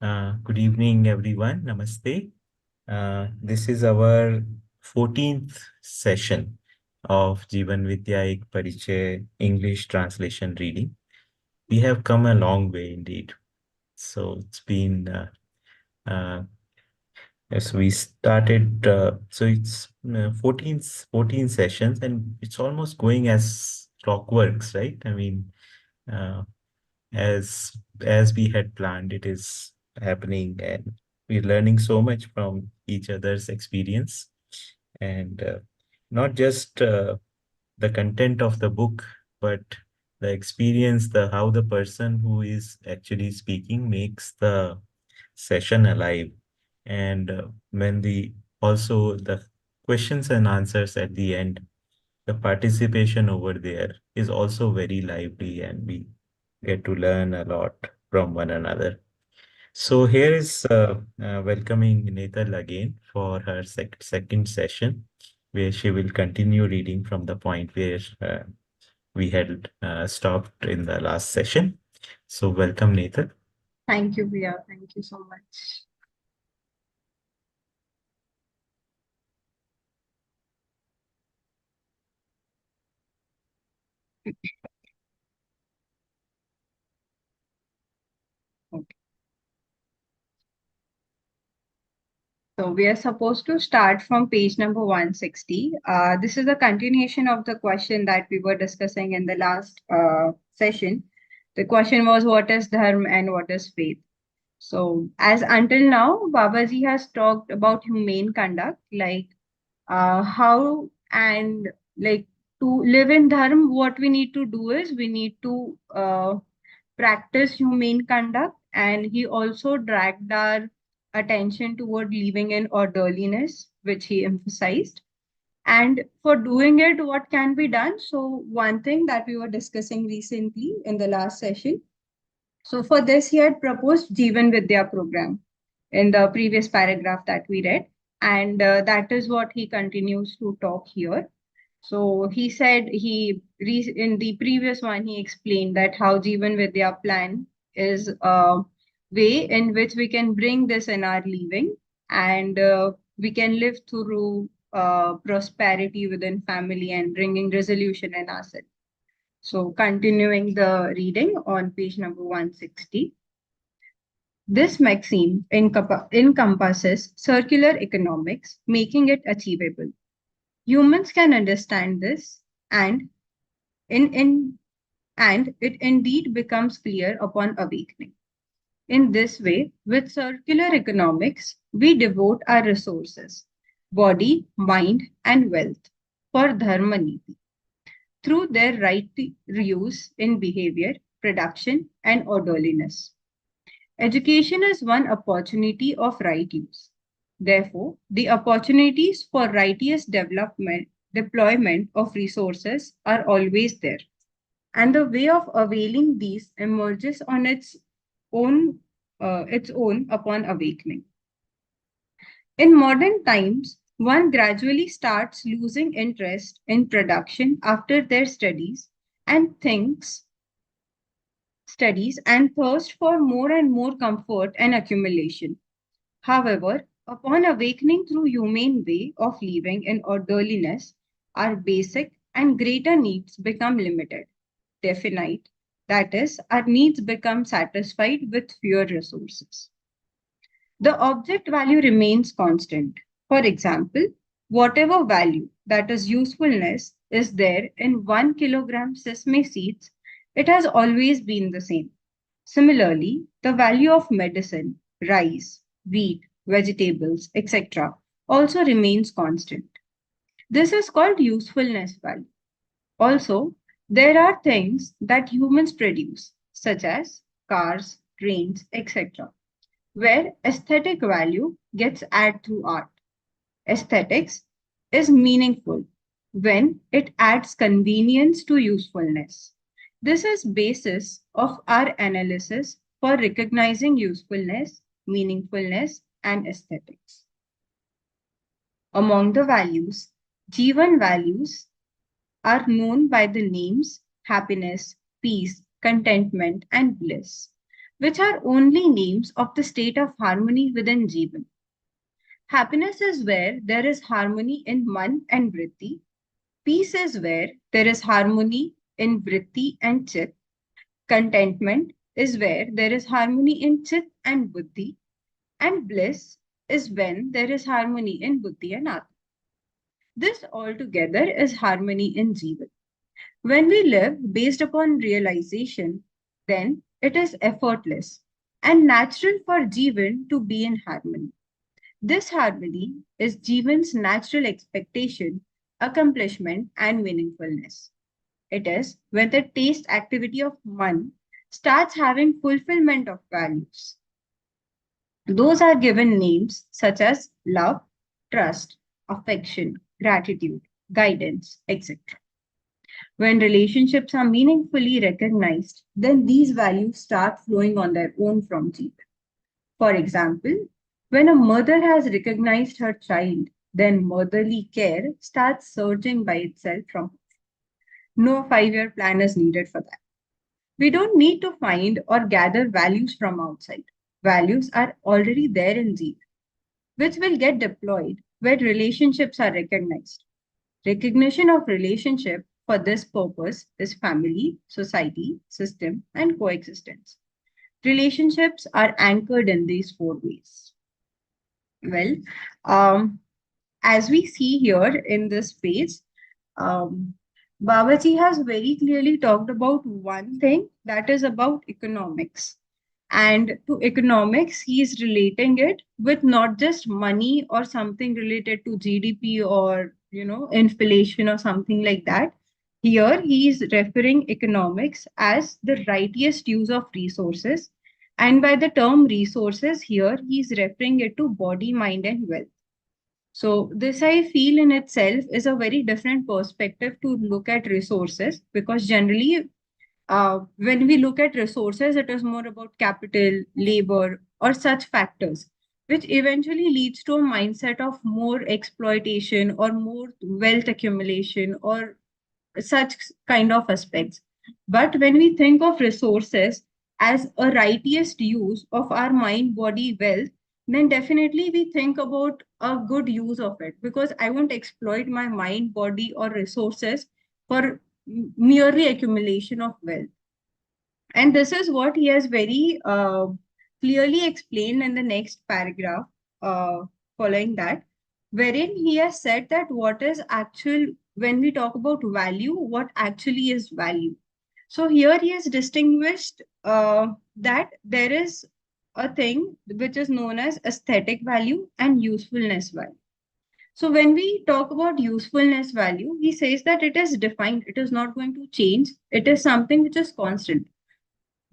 Good evening, everyone. Namaste. This is our 14th session of Jeevan Vidya ek Parichaya English translation reading. We have come a long way indeed. So it's been, uh, as we started, so it's 14 sessions and it's almost going as clockworks, right? I mean, uh, as as we had planned, it is happening, and we're learning so much from each other's experience, and not just the content of the book, but the experience, the how the person who is actually speaking makes the session alive. And when the also the questions and answers at the end, the participation over there is also very lively, and we get to learn a lot from one another. So here is welcoming Netal again for her second session, where she will continue reading from the point where we had stopped in the last session. So welcome, Netal. Thank you, Priya. Thank you so much. Okay. So we are supposed to start from page number 160. This is a continuation of the question that we were discussing in the last session. The question was, what is dharma and what is faith? So as until now, Babaji has talked about humane conduct, like how and like to live in dharma, what we need to do is we need to practice humane conduct, and he also dragged our attention toward living in orderliness, which he emphasized. And for doing it, what can be done? So, one thing that we were discussing recently in the last session. So, for this, he had proposed Jeevan Vidya program in the previous paragraph that we read. And that is what he continues to talk here. So he said in the previous one he explained that how Jeevan Vidya plan is a way in which we can bring this in our living, and we can live through prosperity within family and bringing resolution in ourselves. So continuing the reading on page number 160. This maxim encompasses circular economics, making it achievable. Humans can understand this, and in and it indeed becomes clear upon awakening. In this way, with circular economics, we devote our resources, body, mind, and wealth, for dharma niti through their right use in behavior, production, and orderliness. Education is one opportunity of right use. Therefore, the opportunities for righteous deployment of resources are always there, and the way of availing these emerges on own its own upon awakening. In modern times, one gradually starts losing interest in production after their and thinks studies and thirst for more and more comfort and accumulation. However, upon awakening through humane way of living in orderliness, our basic and greater needs become limited, definite. That is, our needs become satisfied with fewer resources. The object value remains constant. For example, whatever value, that is usefulness, is there in 1 kilogram sesame seeds, it has always been the same. Similarly, the value of medicine, rice, wheat, vegetables, etc., also remains constant. This is called usefulness value. Also, there are things that humans produce, such as cars, trains, etc., where aesthetic value gets added through art. Aesthetics is meaningful when it adds convenience to usefulness. This is basis of our analysis for recognizing usefulness, meaningfulness, and aesthetics. Among the values, Jivan values are known by the names happiness, peace, contentment, and bliss. which are only names of the state of harmony within Jeevan. Happiness is where there is harmony in man and vritti. Peace is where there is harmony in vritti and chit. Contentment is where there is harmony in chit and buddhi. And bliss is when there is harmony in buddhi and atma. This altogether is harmony in Jivan. When we live based upon realization, then it is effortless and natural for Jivan to be in harmony. This harmony is Jivan's natural expectation, accomplishment, and meaningfulness. It is when the taste activity of man starts having fulfillment of values. Those are given names such as love, trust, affection, gratitude, guidance, etc. When relationships are meaningfully recognized, then these values start flowing on their own from Jeevan. For example, when a mother has recognized her child, then motherly care starts surging by itself from her. No 5 year plan is needed for that. We don't need to find or gather values from outside. Values are already there in Jeevan, which will get deployed where relationships are recognized. Recognition of relationship for this purpose is family, society, system, and coexistence. Relationships are anchored in these four ways. Well, um, as we see here in this page, um, Babaji has very clearly talked about one thing that is about economics. And to economics, he is relating it with not just money or something related to GDP or inflation or something like that. Here he is referring economics as the righteous use of resources. And by the term resources, here he is referring it to body, mind, and wealth. So, this I feel in itself is a very different perspective to look at resources, because generally, when we look at resources, it is more about capital, labor, or such factors, which eventually leads to a mindset of more exploitation or more wealth accumulation or such kind of aspects. But when we think of resources as a righteous use of our mind, body, wealth, then definitely we think about a good use of it, because I won't exploit my mind, body, or resources for merely accumulation of wealth. And this is what he has very clearly explained in the next paragraph following that, wherein he has said that what is actual, when we talk about value, what actually is value. So here he has distinguished that there is a thing which is known as aesthetic value and usefulness value. So when we talk about usefulness value, he says that it is defined, it is not going to change, it is something which is constant.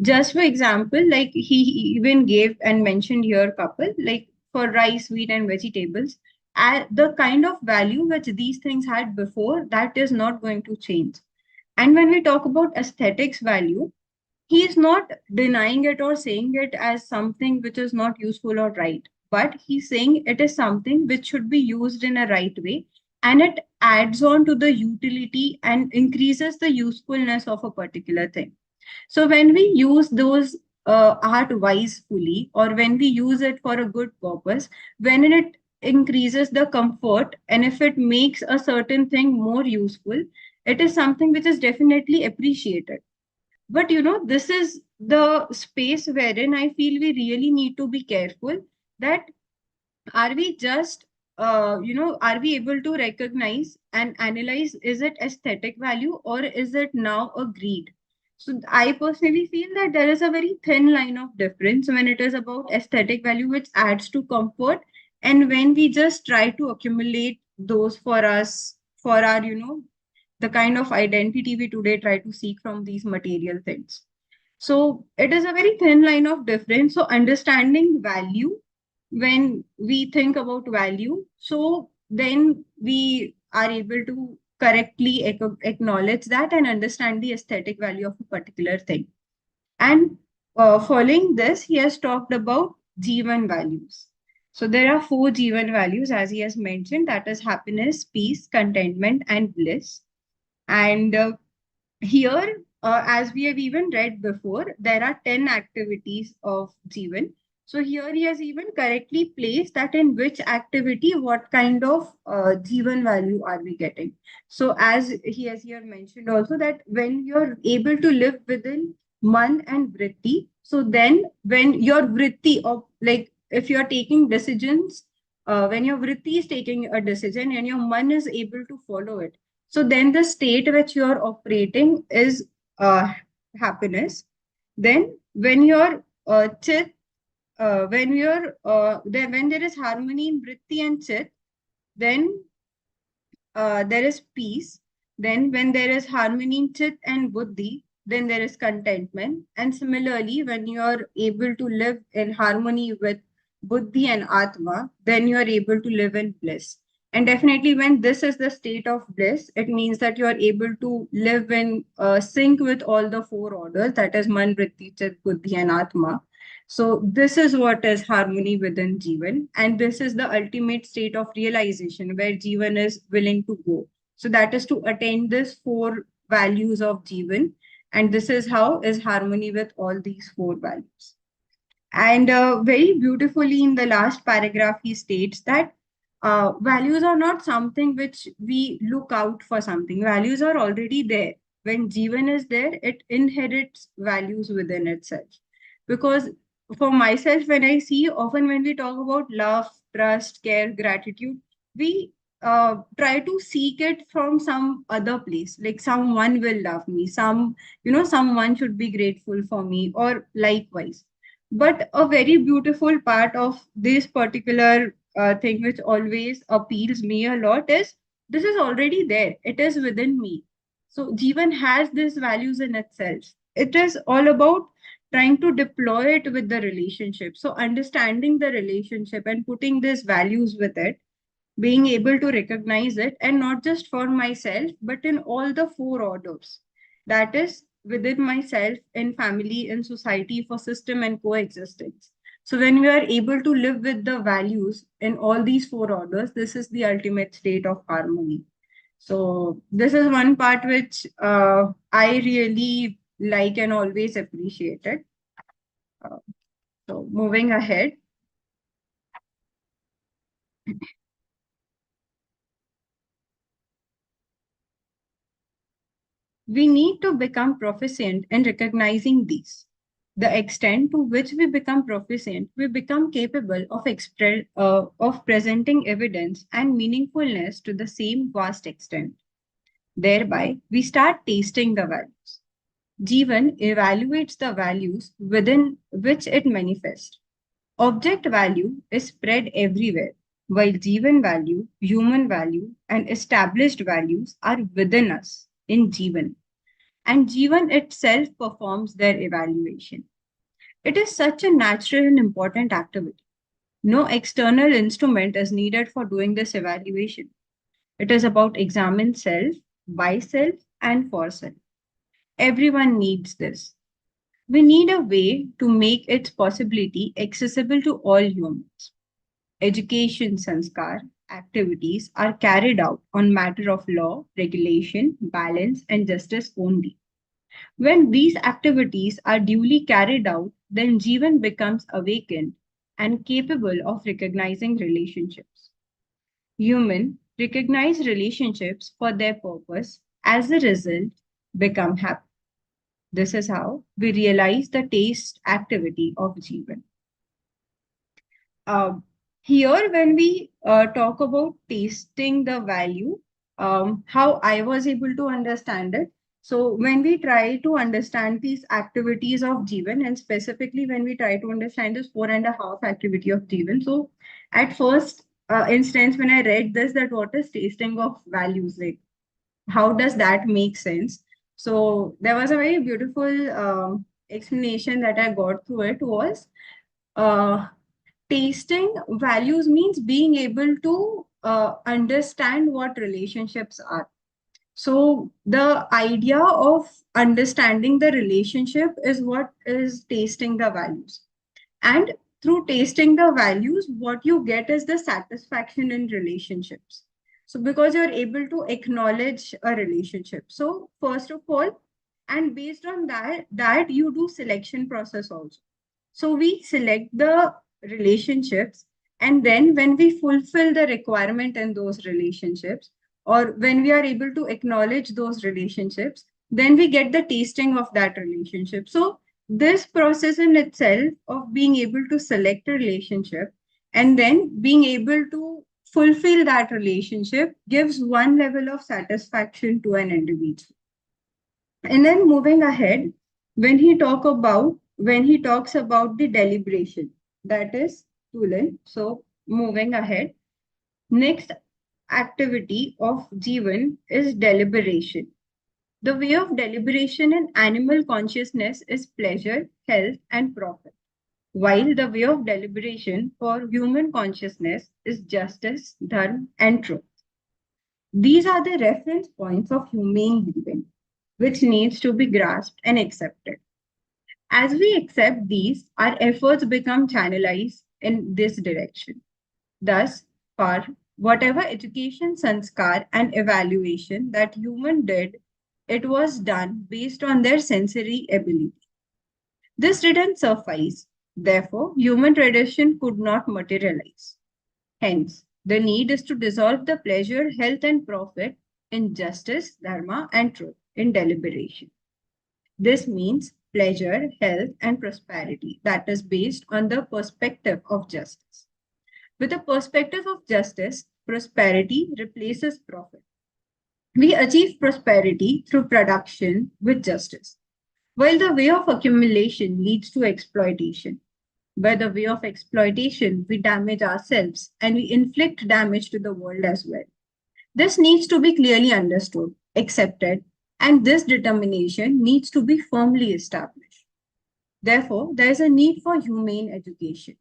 Just for example, like he even gave and mentioned here couple, like for rice, wheat, and vegetables, the kind of value which these things had before, that is not going to change. And when we talk about aesthetics value, he is not denying it or saying it as something which is not useful or right, but he's saying it is something which should be used in a right way, and it adds on to the utility and increases the usefulness of a particular thing. So when we use those art wisely, or when we use it for a good purpose, when it increases the comfort and if it makes a certain thing more useful, it is something which is definitely appreciated. But this is the space wherein I feel we really need to be careful, that are we just are we able to recognize and analyze, is it aesthetic value or is it now a greed? So I personally feel that there is a very thin line of difference when it is about aesthetic value, which adds to comfort, and when we just try to accumulate those for us, for our the kind of identity we today try to seek from these material things. So it is a very thin line of difference. So understanding value, when we think about value, so then we are able to correctly acknowledge that and understand the aesthetic value of a particular thing. And following this, he has talked about Jeevan values. So there are four Jeevan values, as he has mentioned, that is happiness, peace, contentment, and bliss. And here as we have even read before, there are 10 activities of Jeevan. So here he has even correctly placed that in which activity, what kind of Jeevan value are we getting. So as he has here mentioned also that when you're able to live within man and vritti, so then when your vritti of like if you're taking decisions, when your vritti is taking a decision and your man is able to follow it, so then the state which you are operating is uh, happiness. Then when your chit, when there is harmony in vritti and chit, then there is peace. Then, when there is harmony in chit and buddhi, then there is contentment. And similarly, when you are able to live in harmony with buddhi and atma, then you are able to live in bliss. And definitely, when this is the state of bliss, it means that you are able to live in sync with all the four orders, that is man, vritti, chit, buddhi, and atma. So this is what is harmony within Jeevan, and this is the ultimate state of realization where Jeevan is willing to go. So that is to attain this four values of Jeevan, and this is how is harmony with all these four values. And very beautifully in the last paragraph, he states that values are not something which we look out for something. Values are already there. When Jeevan is there, it inherits values within itself. Because for myself, when I see often when we talk about love, trust, care, gratitude, we try to seek it from some other place. Like someone will love me, someone should be grateful for me, or likewise. But a very beautiful part of this particular thing, which always appeals me a lot, is this is already there. It is within me. So Jeevan has these values in itself. It is all about trying to deploy it with the relationship. So understanding the relationship and putting these values with it, being able to recognize it, and not just for myself but in all the four orders, that is within myself, in family, in society, for system and coexistence. So when we are able to live with the values in all these four orders, this is the ultimate state of harmony. So this is one part which I really like and always appreciated. uh, so moving ahead, we need to become proficient in recognizing these. The extent to which we become proficient, we become capable of presenting evidence and meaningfulness to the same vast extent. Thereby, we start tasting the values. Jivan evaluates the values within which it manifests. Object value is spread everywhere, while Jivan value, human value, and established values are within us in Jivan, and Jivan itself performs their evaluation. It is such a natural and important activity. No external instrument is needed for doing this evaluation. It is about examine self, by self, and for self. Everyone needs this. We need a way to make its possibility accessible to all humans. Education sanskar activities are carried out on matter of law, regulation, balance, and justice only. When these activities are duly carried out, then Jivan becomes awakened and capable of recognizing relationships. Human recognize relationships for their purpose, as a result, become happy. This is how we realize the taste activity of Jivan. Um, Here, when we talk about tasting the value, how I was able to understand it. So, when we try to understand these activities of Jeevan, and specifically when we try to understand this 4.5 activity of Jeevan, so at first instance, when I read this, that what is tasting of values, like how does that make sense? So, there was a very beautiful explanation that I got through it was. Uh, Tasting values means being able to understand what relationships are. So the idea of understanding the relationship is what is tasting the values. And through tasting the values, what you get is the satisfaction in relationships. So because you're able to acknowledge a relationship. So first of all, And based on that you do selection process also. So we select the relationships, and then when we fulfill the requirement in those relationships, or when we are able to acknowledge those relationships, then we get the tasting of that relationship. So this process in itself of being able to select a relationship and then being able to fulfill that relationship gives one level of satisfaction to an individual. And then moving ahead, when he talks about the deliberation, that is Tulan. So moving ahead, next activity of Jeevan is deliberation. The way of deliberation in animal consciousness is pleasure, health, and profit, while the way of deliberation for human consciousness is justice, dharma, and truth. These are the reference points of humane living, which needs to be grasped and accepted. As we accept these, our efforts become channelized in this direction. Thus, for whatever education, sanskar, and evaluation that human did, it was done based on their sensory ability. This didn't suffice. Therefore, human tradition could not materialize. Hence, the need is to dissolve the pleasure, health, and profit in justice, dharma, and truth in deliberation. This means pleasure, health, and prosperity that is based on the perspective of justice. With the perspective of justice, prosperity replaces profit. We achieve prosperity through production with justice, while the way of accumulation leads to exploitation. By the way of exploitation, we damage ourselves and we inflict damage to the world as well. This needs to be clearly understood, accepted, and this determination needs to be firmly established. Therefore, there is a need for humane education.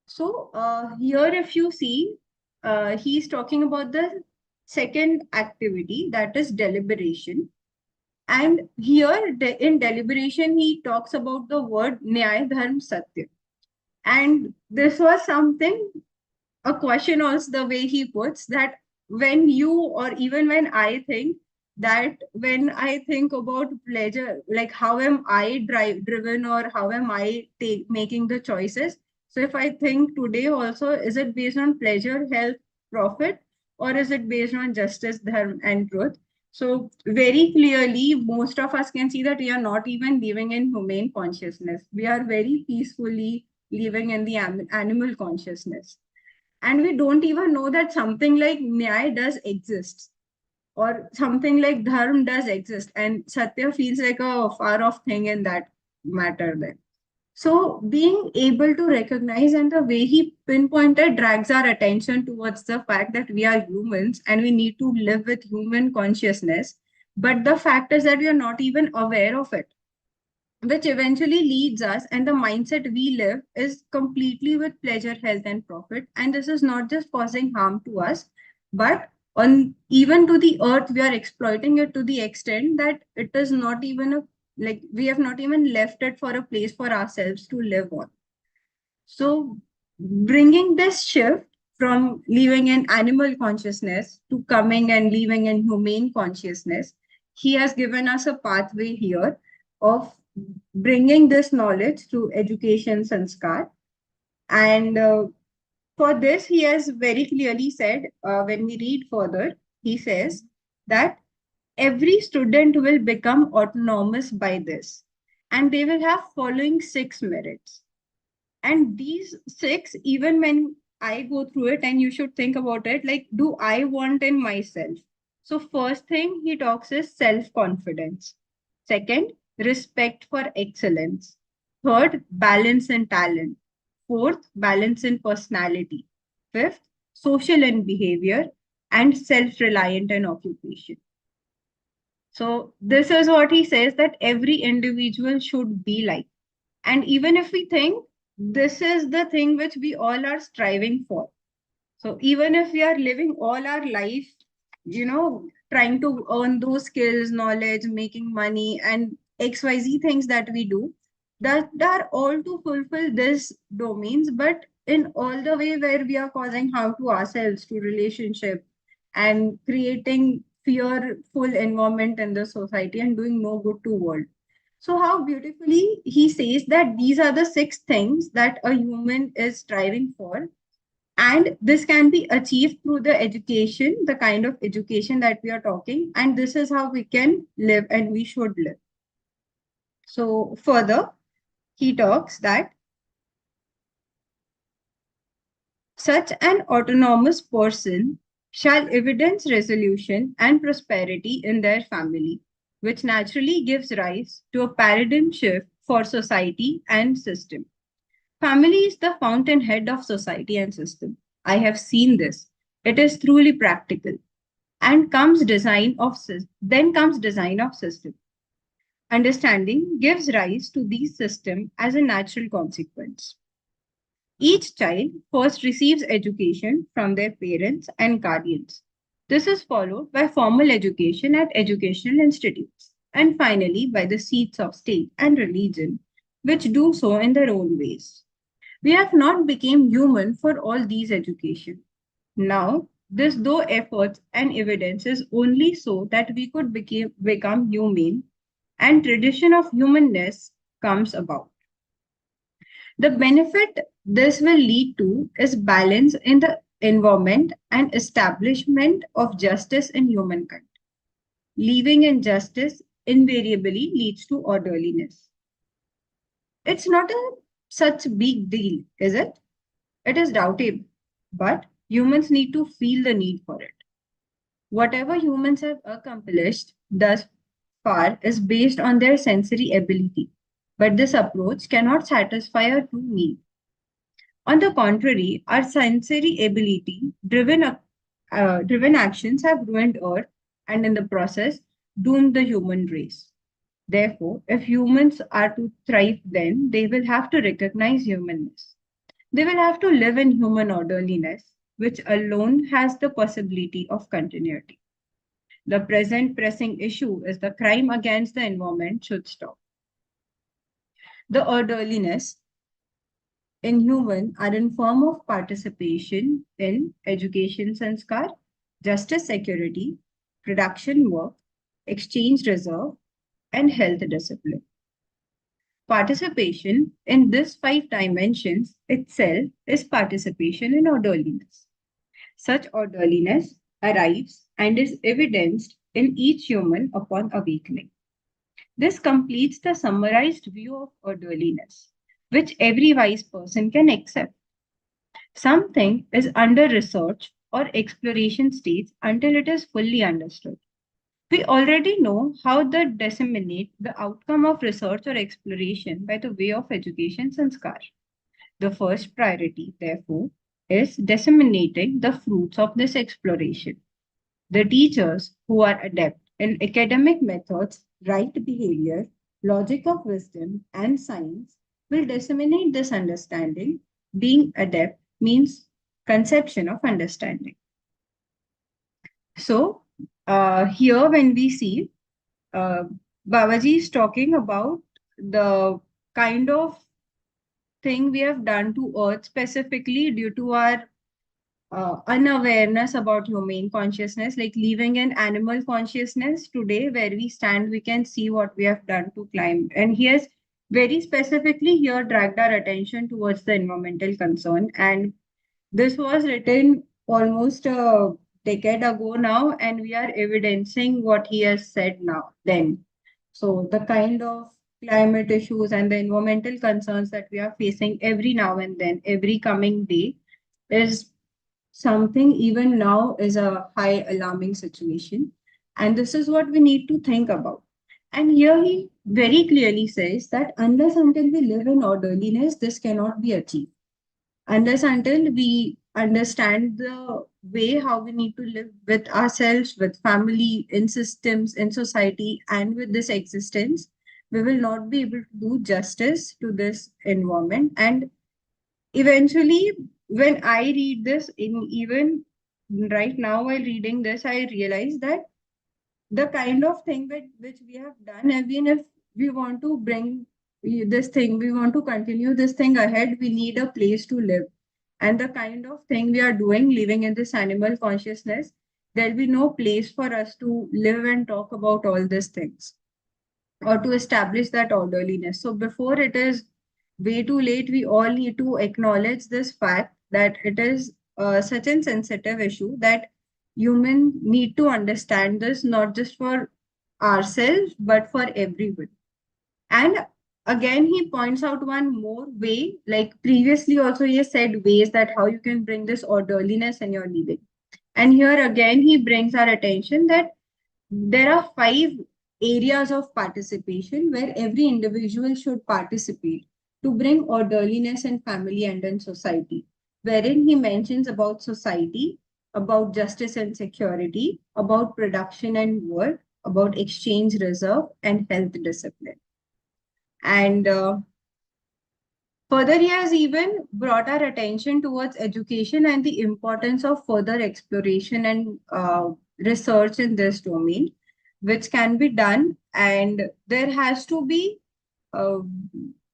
So, here, if you see, he's talking about the second activity, that is deliberation. And here, in deliberation, he talks about the word Nyaya Dharma Satya. And this was something, a question also, the way he puts that when you, or even when I think, that when I think about pleasure, like how am I driven, or how am I making the choices? So if I think today also, is it based on pleasure, health, profit, or is it based on justice, dharma, and truth? So very clearly, most of us can see that we are not even living in humane consciousness. We are very peacefully living in the animal consciousness, and we don't even know that something like nyaya does exist, or something like dharma does exist, and satya feels like a far off thing in that matter then. So being able to recognize, and the way he pinpointed drags our attention towards the fact that we are humans and we need to live with human consciousness, but the fact is that we are not even aware of it, which eventually leads us, and the mindset we live is completely with pleasure, health, and profit. And this is not just causing harm to us, but on even to the earth, we are exploiting it to the extent that it is not even a, like, we have not even left it for a place for ourselves to live on. So bringing this shift from living in animal consciousness to coming and living in humane consciousness, he has given us a pathway here of bringing this knowledge through education sanskar. And for this, he has very clearly said, when we read further, he says that every student will become autonomous by this, and they will have following six merits. And these six, even when I go through it, and you should think about it, like, do I want in myself? So, first thing he talks is self confidence. Second, respect for excellence. Third, balance in talent. Fourth, balance in personality. Fifth, social in behavior. And self reliant in occupation. So, this is what he says that every individual should be like. And even if we think this is the thing which we all are striving for. So even if we are living all our life, trying to earn those skills, knowledge, making money, and XYZ things that we do, that are all to fulfill this domains, but in all the way where we are causing harm to ourselves, to relationship, and creating fearful environment in the society and doing no good to world. So how beautifully he says that these are the six things that a human is striving for, and this can be achieved through the education, the kind of education that we are talking, and this is how we can live and we should live. So further, he talks that such an autonomous person shall evidence resolution and prosperity in their family, which naturally gives rise to a paradigm shift for society and system. Family is the fountainhead of society and system. I have seen this. It is truly practical. And comes then comes design of system. Understanding gives rise to these systems as a natural consequence. Each child first receives education from their parents and guardians. This is followed by formal education at educational institutes, and finally by the seats of state and religion, which do so in their own ways. We have not become human for all these education. Now, this though efforts and evidence is only so that we could become humane, and tradition of humanness comes about. The benefit this will lead to is balance in the environment and establishment of justice in humankind. Living in justice invariably leads to orderliness. It's not a such big deal, is it? It is doubtable, but humans need to feel the need for it. Whatever humans have accomplished thus far is based on their sensory ability, but this approach cannot satisfy our true need. On the contrary, our sensory ability driven actions have ruined Earth and in the process doomed the human race. Therefore, if humans are to thrive, then they will have to recognize humanness. They will have to live in human orderliness, which alone has the possibility of continuity. The present pressing issue is the crime against the environment should stop. The orderliness in human are in form of participation in education sanskar, justice security, production work, exchange reserve, and health discipline. Participation in these five dimensions itself is participation in orderliness. Such orderliness arrives and is evidenced in each human upon awakening. This completes the summarized view of orderliness, which every wise person can accept. Something is under research or exploration stage until it is fully understood. We already know how to disseminate the outcome of research or exploration by the way of education sanskar. The first priority, therefore, is disseminating the fruits of this exploration. The teachers who are adept in academic methods, right behavior, logic of wisdom, and science will disseminate this understanding. Being adept means conception of understanding. So, here when we see uh, Babaji is talking about the kind of thing we have done to Earth specifically due to our unawareness about humane consciousness, like living in animal consciousness today, where we stand, we can see what we have done to climb. And he has very specifically here dragged our attention towards the environmental concern. And this was written almost a decade ago now, and we are evidencing what he has said now, then. So, the kind of climate issues and the environmental concerns that we are facing every now and then, every coming day, is something even now is a high alarming situation. And this is what we need to think about. And here he very clearly says that unless until we live in orderliness, this cannot be achieved. Unless until we understand the way how we need to live with ourselves, with family, in systems, in society, and with this existence, we will not be able to do justice to this environment. And eventually, when I read this, in even right now while reading this, I realize that the kind of thing which we have done, even if we want to bring this thing, we want to continue this thing ahead, we need a place to live. And the kind of thing we are doing, living in this animal consciousness, there'll be no place for us to live and talk about all these things or to establish that orderliness. So before it is way too late, we all need to acknowledge this fact that it is such a sensitive issue that humans need to understand this not just for ourselves but for everyone. And again, he points out one more way, like previously also he has said ways that how you can bring this orderliness in your living. And here again, he brings our attention that there are five areas of participation where every individual should participate to bring orderliness in family and in society, wherein he mentions about society, about justice and security, about production and work, about exchange reserve, and health discipline. And further, he has even brought our attention towards education and the importance of further exploration and research in this domain, which can be done. And there has to be, uh,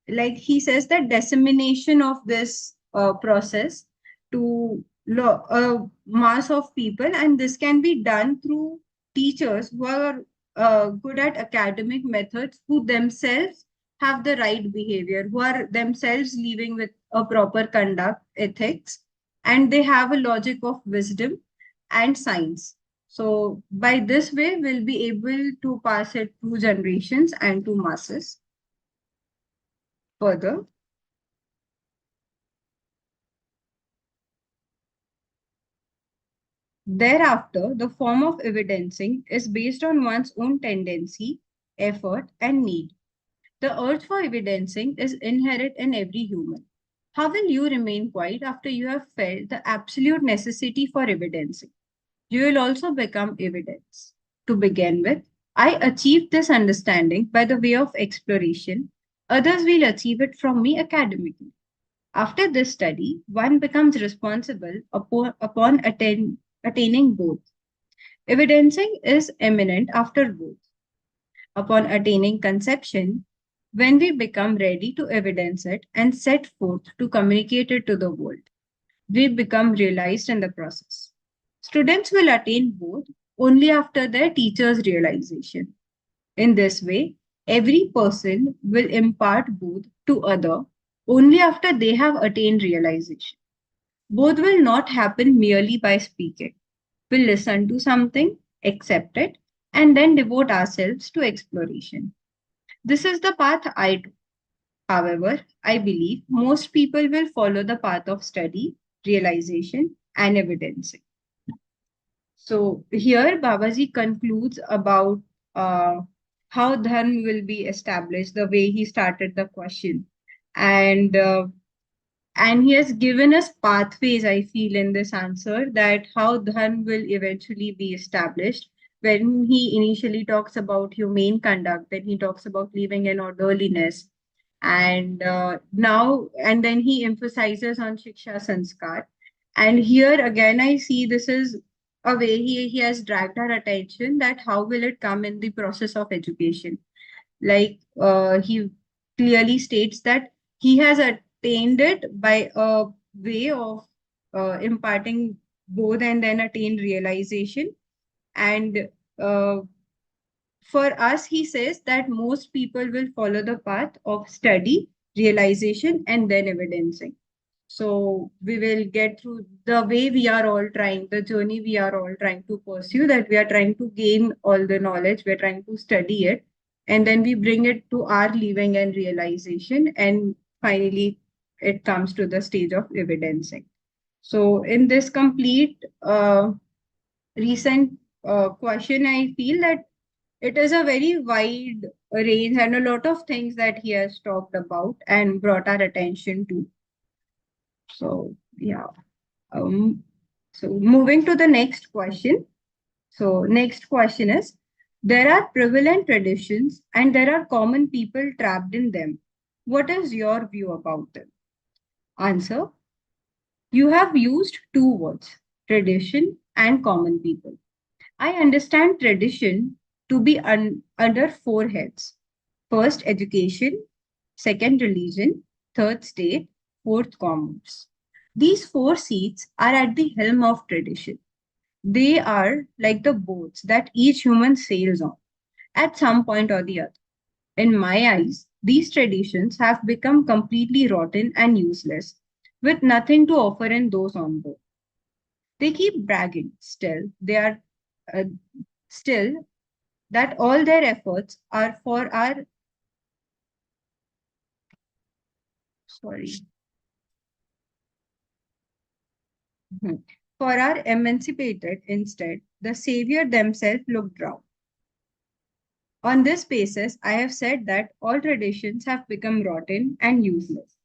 like he says, that dissemination of this process to a mass of people. And this can be done through teachers who are good at academic methods, who themselves have the right behavior, who are themselves living with a proper conduct, ethics, and they have a logic of wisdom and science. So, by this way, we'll be able to pass it to generations and to masses. Further, thereafter, the form of evidencing is based on one's own tendency, effort, and need. The urge for evidencing is inherent in every human. How will you remain quiet after you have felt the absolute necessity for evidencing? You will also become evidence. To begin with, I achieved this understanding by the way of exploration. Others will achieve it from me academically. After this study, one becomes responsible upon attaining both. Evidencing is imminent after both. Upon attaining conception, when we become ready to evidence it and set forth to communicate it to the world, we become realized in the process. Students will attain both only after their teacher's realization. In this way, every person will impart both to other only after they have attained realization. Both will not happen merely by speaking. We'll listen to something, accept it, and then devote ourselves to exploration. This is the path I took. However, I believe most people will follow the path of study, realization, and evidencing. So here Babaji concludes about uh, how dharma will be established, the way he started the question. And and he has given us pathways, I feel, in this answer that how dharma will eventually be established. When he initially talks about humane conduct, then he talks about living in orderliness, and and then he emphasizes on shiksha sanskar. And here again, I see this is a way he has dragged our attention that how will it come in the process of education. Like he clearly states that he has attained it by a way of imparting both and then attained realization. And uh, for us, he says that most people will follow the path of study, realization, and then evidencing. So we will get through the way we are all trying, the journey we are all trying to pursue, that we are trying to gain all the knowledge, we're trying to study it, and then we bring it to our living and realization, and finally it comes to the stage of evidencing. So in this complete recent question, I feel that it is a very wide range and a lot of things that he has talked about and brought our attention to. So, yeah. Um, so, moving to the next question. So, next question is, there are prevalent traditions and there are common people trapped in them. What is your view about them? Answer: you have used two words, tradition and common people. I understand tradition to be under four heads. First, education; second, religion; third, state; fourth, commerce. These four seats are at the helm of tradition. They are like the boats that each human sails on at some point or the other. In my eyes, these traditions have become completely rotten and useless, with nothing to offer in those on board. They keep bragging still. They are uh, still that all their efforts are for our sorry mhm, for our emancipated. Instead, the savior themselves look drowned. On this basis, I have said that all traditions have become rotten and useless.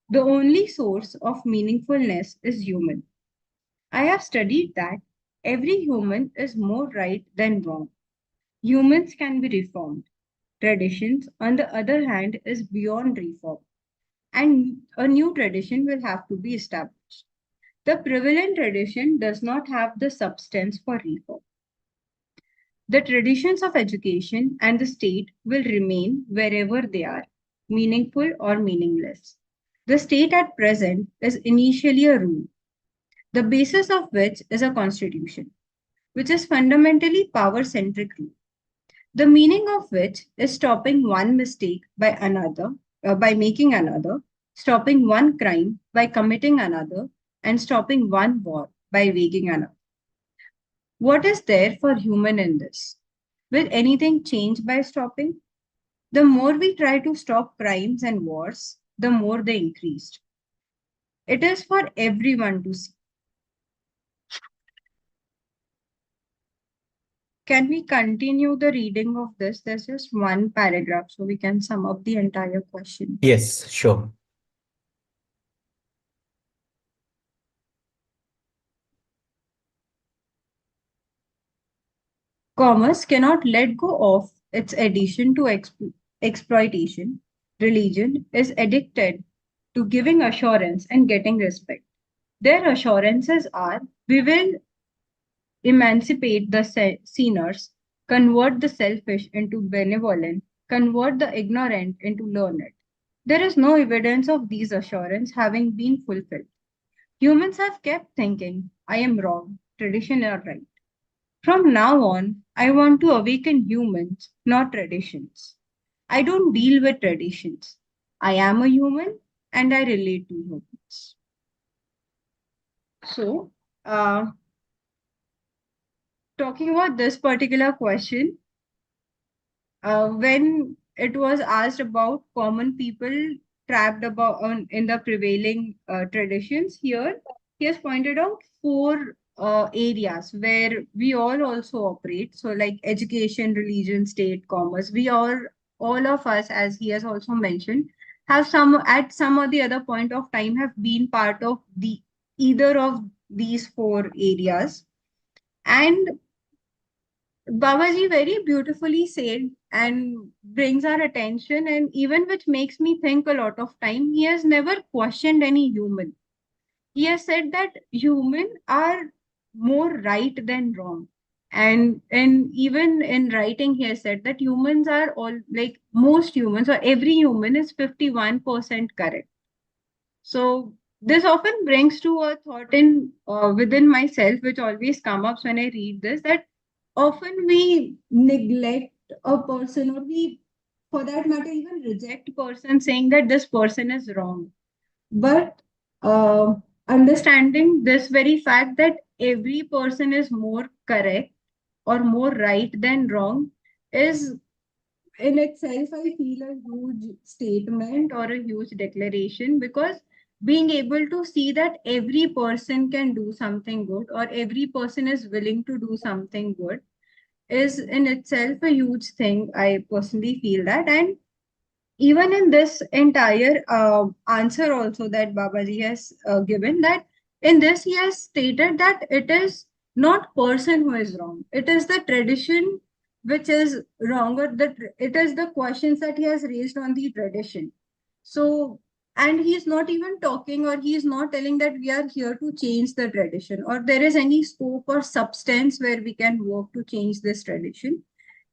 The only source of meaningfulness is human. I have studied that every human is more right than wrong. Humans can be reformed. Traditions, on the other hand, is beyond reform, and a new tradition will have to be established. The prevalent tradition does not have the substance for reform. The traditions of education and the state will remain wherever they are, meaningful or meaningless. The state at present is initially a rule, the basis of which is a constitution, which is fundamentally power centric rule, the meaning of which is stopping one mistake by another, by making another, stopping one crime by committing another, and stopping one war by waging another. What is there for human in this? Will anything change by stopping? The more we try to stop crimes and wars, the more they increased. It is for everyone to see. Can we continue the reading of this? There's just one paragraph, so we can sum up the entire question. Yes, sure. Commerce cannot let go of its addition to exploitation. Religion is addicted to giving assurance and getting respect. Their assurances are we will emancipate the sinners, convert the selfish into benevolent, convert the ignorant into learned. There is no evidence of these assurances having been fulfilled. Humans have kept thinking, I am wrong, tradition are right. From now on, I want to awaken humans, not traditions. I don't deal with traditions. I am a human and I relate to humans. So, talking about this particular question, when it was asked about common people trapped about in the prevailing traditions, here he has pointed out four areas where we all also operate. So, like education, religion, state, commerce. We all of us, as he has also mentioned, have some at some or the other point of time have been part of the either of these four areas. And Babaji very beautifully said and brings our attention, and even which makes me think a lot of time. He has never questioned any human. He has said that human are more right than wrong. And even in writing, he has said that humans are all like most humans or every human is 51% correct. So this often brings to a thought in within myself, which always come up when I read this, that often we neglect a person, or we, for that matter, even reject person saying that this person is wrong. But uh, understanding this very fact that every person is more correct or more right than wrong is in itself, I feel a huge statement or a huge declaration, because being able to see that every person can do something good or every person is willing to do something good is in itself a huge thing. I personally feel that. And even in this entire answer also that Babaji has given, that in this he has stated that it is not person who is wrong, it is the tradition which is wrong, or that it is the questions that he has raised on the tradition. So, and he is not even talking, or he is not telling that we are here to change the tradition or there is any scope or substance where we can work to change this tradition.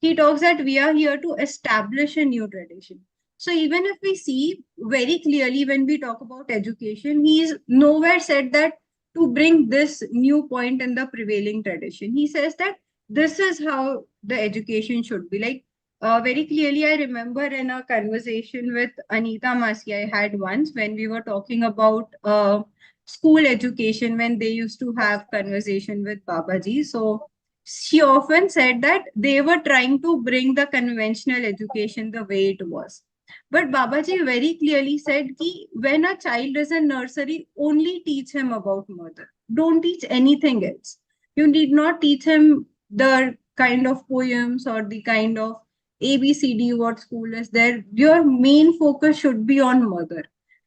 He talks that we are here to establish a new tradition. So even if we see very clearly when we talk about education, he is nowhere said that to bring this new point in the prevailing tradition. He says that this is how the education should be. Like, very clearly, I remember in a conversation with Anita Masi I had once when we were talking about school education, when they used to have conversation with Babaji. So she often said that they were trying to bring the conventional education the way it was. But Babaji very clearly said that when a child is in nursery, only teach him about mother. Don't teach anything else. You need not teach him the kind of poems or the kind of ABCD what school is there. Your main focus should be on mother.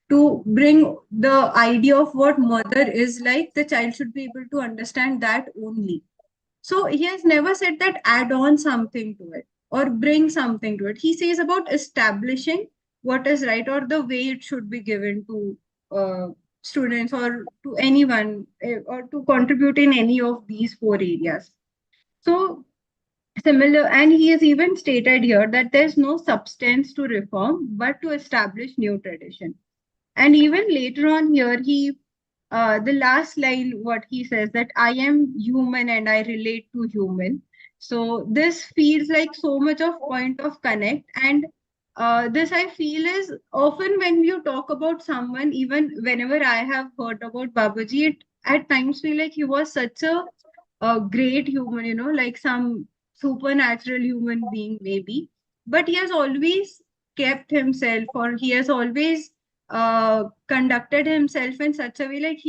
To bring the idea of what mother is like, the child should be able to understand that only. So he has never said that add on something to it or bring something to it. He says about establishing what is right or the way it should be given to students or to anyone or to contribute in any of these four areas. So similar, and he has even stated here that there's no substance to reform but to establish new tradition. And even later on here, the last line, what he says that I am human and I relate to human. So this feels like so much of point of connect. And this I feel is often when you talk about someone, even whenever I have heard about Babaji, it at times feel like he was such a great human, like some supernatural human being, maybe. But he has always kept himself, or he has always conducted himself in such a way like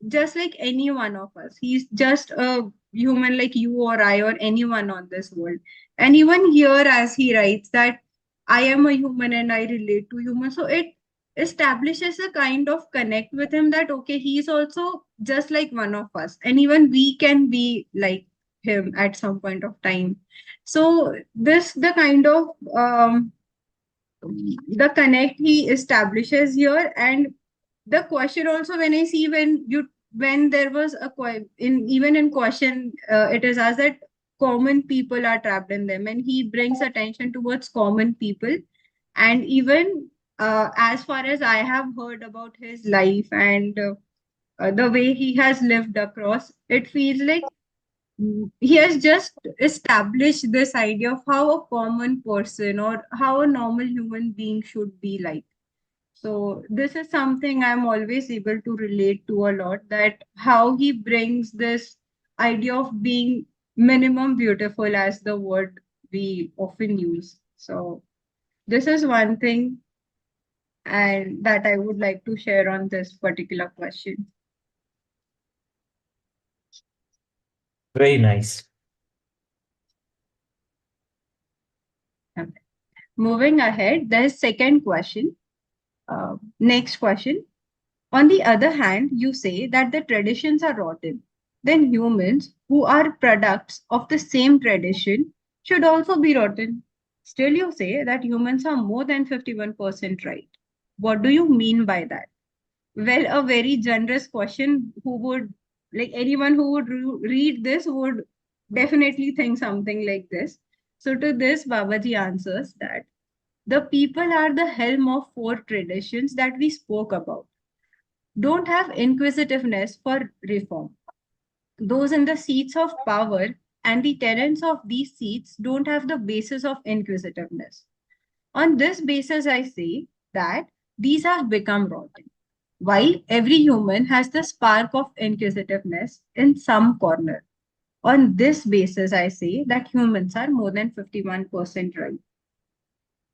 just like any one of us. He's just a human like you or I or anyone on this world. And even here, as he writes that I am a human and I relate to human, so it establishes a kind of connect with him that okay, he's also just like one of us, and even we can be like him at some point of time. So this the kind of the connect he establishes here. And the question also, when I see when there was in even in question, it is asked that common people are trapped in them, and he brings attention towards common people. And even as far as I have heard about his life and the way he has lived across, it feels like he has just established this idea of how a common person or how a normal human being should be like. So this is something I'm always able to relate to a lot, that how he brings this idea of being minimum beautiful as the word we often use. So this is one thing and that I would like to share on this particular question. Very nice. Okay. Moving ahead, there's second question. Next question. On the other hand, you say that the traditions are rotten. Then humans, who are products of the same tradition, should also be rotten. Still, you say that humans are more than 51% right. What do you mean by that? Well, a very generous question. Who would, like anyone who would read this, would definitely think something like this. So, to this, Babaji answers that the people are the helm of four traditions that we spoke about, don't have inquisitiveness for reform. Those in the seats of power and the tenants of these seats don't have the basis of inquisitiveness. On this basis, I say that these have become rotten. While every human has the spark of inquisitiveness in some corner. On this basis, I say that humans are more than 51% right.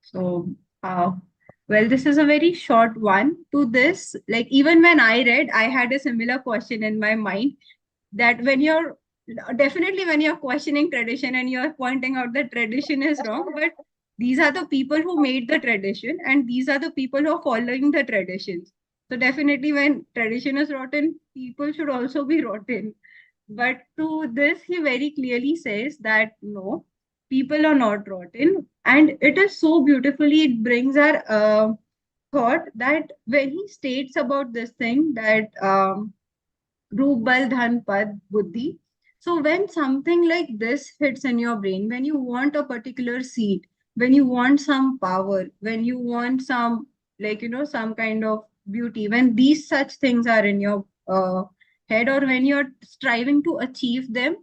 So, uh, well, this is a very short one. To this, like even when I read, I had a similar question in my mind, that when you're definitely when you're questioning tradition and you're pointing out that tradition is wrong, but these are the people who made the tradition and these are the people who are following the traditions. So definitely when tradition is rotten, people should also be rotten. But to this, he very clearly says that no, people are not rotten. And it is so beautifully, it brings our thought that when he states about this thing, that Roop Bal Dhan Pad Buddhi. So when something like this hits in your brain, when you want a particular seat, when you want some power, when you want some, like some kind of beauty, when these such things are in your head, or when you're striving to achieve them,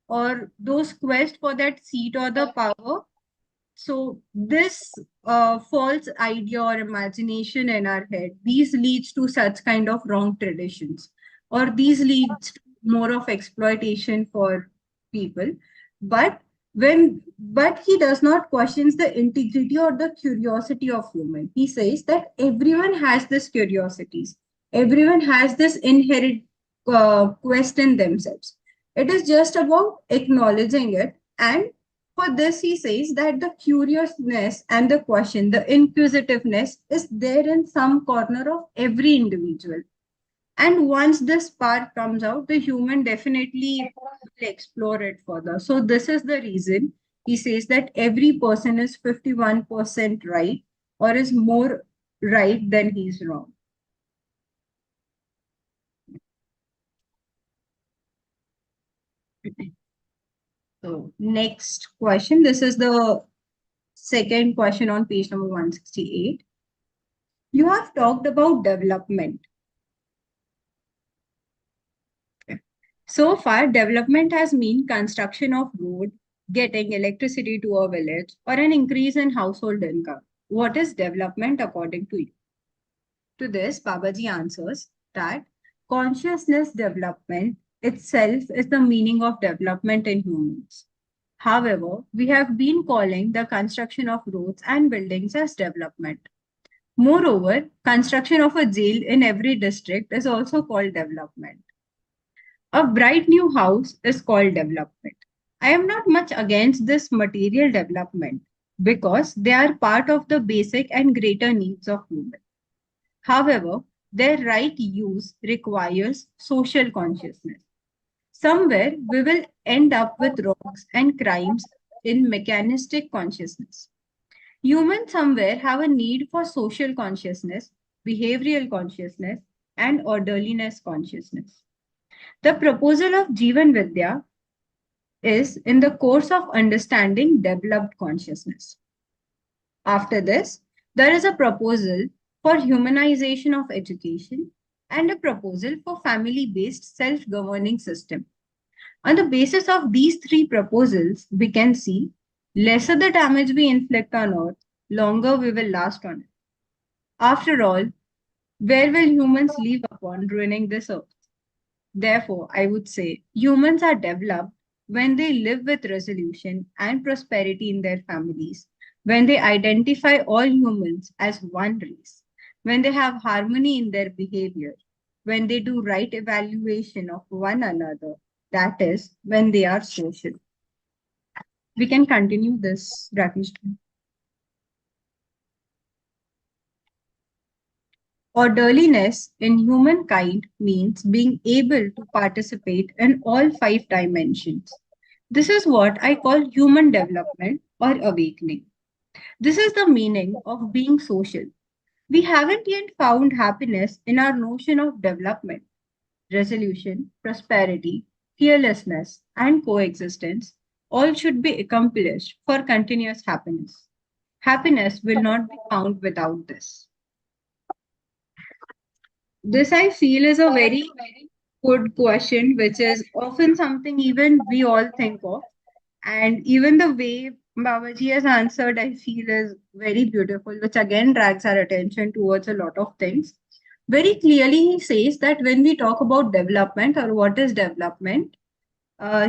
or those quest for that seat or the power. So this false idea or imagination in our head, these leads to such kind of wrong traditions, or these leads to more of exploitation for people. But but he does not questions the integrity or the curiosity of human. He says that everyone has this curiosities, everyone has this inherent quest in themselves. It is just about acknowledging it. And for this, he says that the curiousness and the question, the inquisitiveness is there in some corner of every individual. And once this spark comes out, the human definitely will explore it further. So, this is the reason he says that every person is 51% right, or is more right than he's wrong. So, next question. This is the second question on page number 168. You have talked about development. So far, development has meant construction of road, getting electricity to a village, or an increase in household income. What is development according to you? To this, Babaji answers that consciousness development itself is the meaning of development in humans. However, we have been calling the construction of roads and buildings as development. Moreover, construction of a jail in every district is also called development. A bright new house is called development. I am not much against this material development because they are part of the basic and greater needs of human. However, their right use requires social consciousness. Somewhere we will end up with wrongs and crimes in mechanistic consciousness. Humans somewhere have a need for social consciousness, behavioral consciousness, and orderliness consciousness. The proposal of Jeevan Vidya is in the course of understanding developed consciousness. After this, there is a proposal for humanization of education and a proposal for family-based self-governing system. On the basis of these three proposals, we can see lesser the damage we inflict on earth, longer we will last on it. After all, where will humans live upon ruining this earth? Therefore, I would say humans are developed when they live with resolution and prosperity in their families, when they identify all humans as one race, when they have harmony in their behavior, when they do right evaluation of one another, that is, when they are social. We can continue this, Rakesh. Orderliness in humankind means being able to participate in all five dimensions. This is what I call human development or awakening. This is the meaning of being social. We haven't yet found happiness in our notion of development, resolution, prosperity, fearlessness, and coexistence. All should be accomplished for continuous happiness. Happiness will not be found without this. This I feel is a very good question, which is often something even we all think of. And even the way Babaji has answered, I feel is very beautiful, which again drags our attention towards a lot of things. Very clearly, he says that when we talk about development or what is development,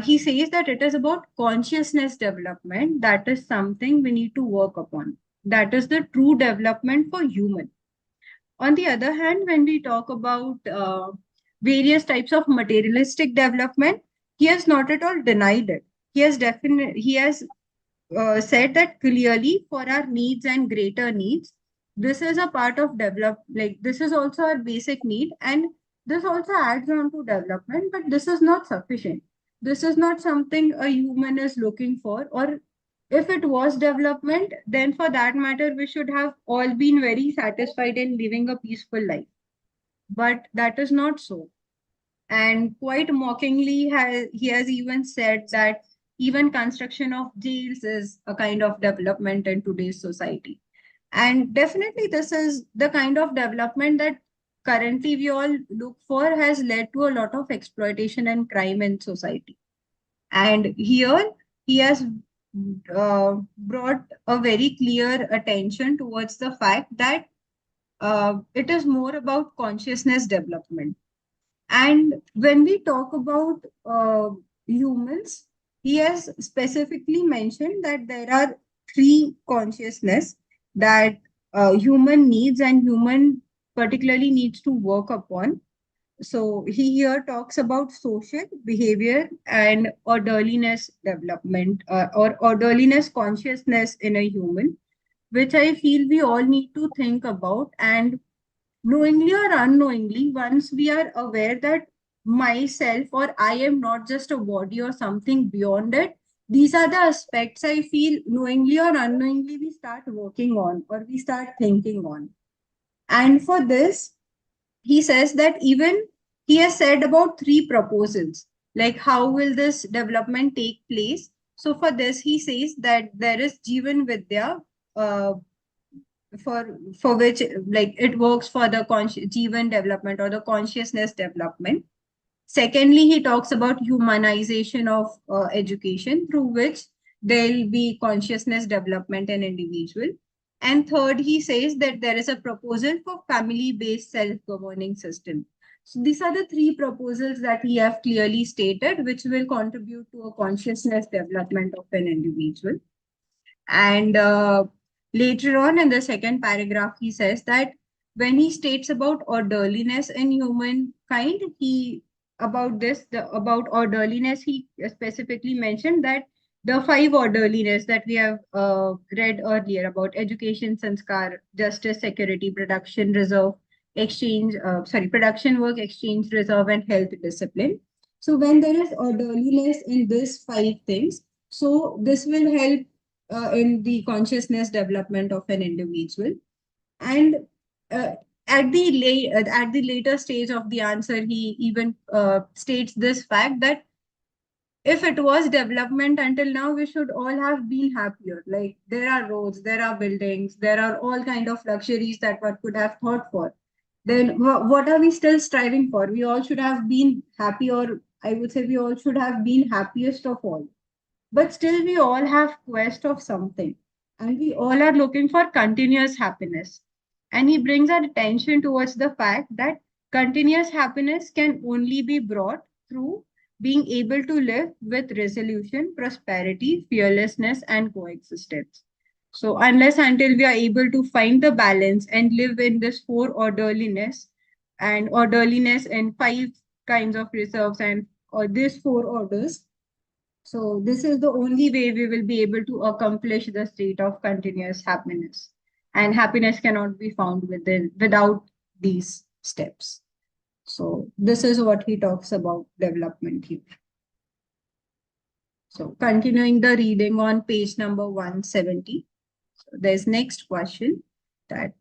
he says that it is about consciousness development. That is something we need to work upon. That is the true development for human. On the other hand, when we talk about various types of materialistic development, he has not at all denied it. He has said that clearly for our needs and greater needs, this is a part of develop. Like this is also our basic need, and this also adds on to development. But this is not sufficient. This is not something a human is looking for, or if it was development, then for that matter, we should have all been very satisfied in living a peaceful life. But that is not so. And quite mockingly, he has even said that even construction of jails is a kind of development in today's society. And definitely, this is the kind of development that currently we all look for has led to a lot of exploitation and crime in society. And here he has brought a very clear attention towards the fact that it is more about consciousness development. And when we talk about humans, he has specifically mentioned that there are three consciousness that human needs and human particularly needs to work upon. So he here talks about social behavior and orderliness development or orderliness consciousness in a human, which I feel we all need to think about. And knowingly or unknowingly, once we are aware that myself or I am not just a body or something beyond it, these are the aspects I feel knowingly or unknowingly we start working on or we start thinking on. And for this, he says that even he has said about three proposals, like how will this development take place. So for this, he says that there is Jeevan Vidya, uh, for which like it works for the Jeevan development or the consciousness development. Secondly, he talks about humanization of education through which there'll be consciousness development in individual. And third, he says that there is a proposal for family-based self-governing system. So these are the three proposals that he have clearly stated, which will contribute to a consciousness development of an individual. And later on in the second paragraph, he says that when he states about orderliness in humankind, he about orderliness, he specifically mentioned that the five orderliness that we have read earlier about education, sanskar, justice, security, production, reserve, production, work, exchange, reserve, and health discipline. So when there is orderliness in these five things, so this will help in the consciousness development of an individual. And uh, at the later stage of the answer, he even states this fact that if it was development until now, we should all have been happier. Like there are roads, there are buildings, there are all kind of luxuries that one could have thought for. Then what are we still striving for? We all should have been happy, or I would say we all should have been happiest of all, but still we all have quest of something, and we all are looking for continuous happiness. And he brings our attention towards the fact that continuous happiness can only be brought through being able to live with resolution, prosperity, fearlessness, and coexistence. So unless until we are able to find the balance and live in this four orderliness and orderliness in five kinds of reserves and or these four orders, so this is the only way we will be able to accomplish the state of continuous happiness. And happiness cannot be found without these steps. So this is what he talks about development here. So continuing the reading on page number 170. So there's next question that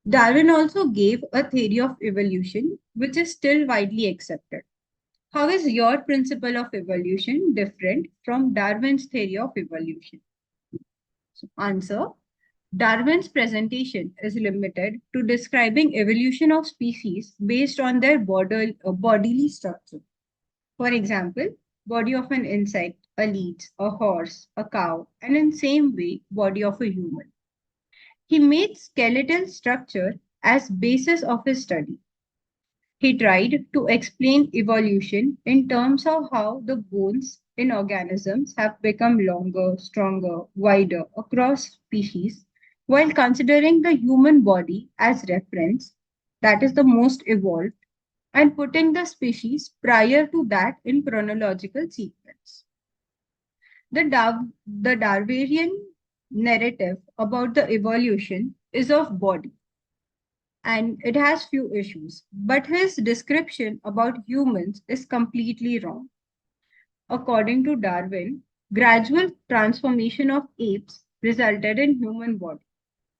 Darwin also gave a theory of evolution, which is still widely accepted. How is your principle of evolution different from Darwin's theory of evolution? So, answer. Darwin's presentation is limited to describing evolution of species based on their bodily structure. For example, body of an insect, a leech, a horse, a cow, and in same way, body of a human. He made skeletal structure as basis of his study. He tried to explain evolution in terms of how the bones in organisms have become longer, stronger, wider across species, while considering the human body as reference, that is the most evolved, and putting the species prior to that in chronological sequence. The Darwinian narrative about the evolution is of body, and it has few issues, but his description about humans is completely wrong. According to Darwin, gradual transformation of apes resulted in human body,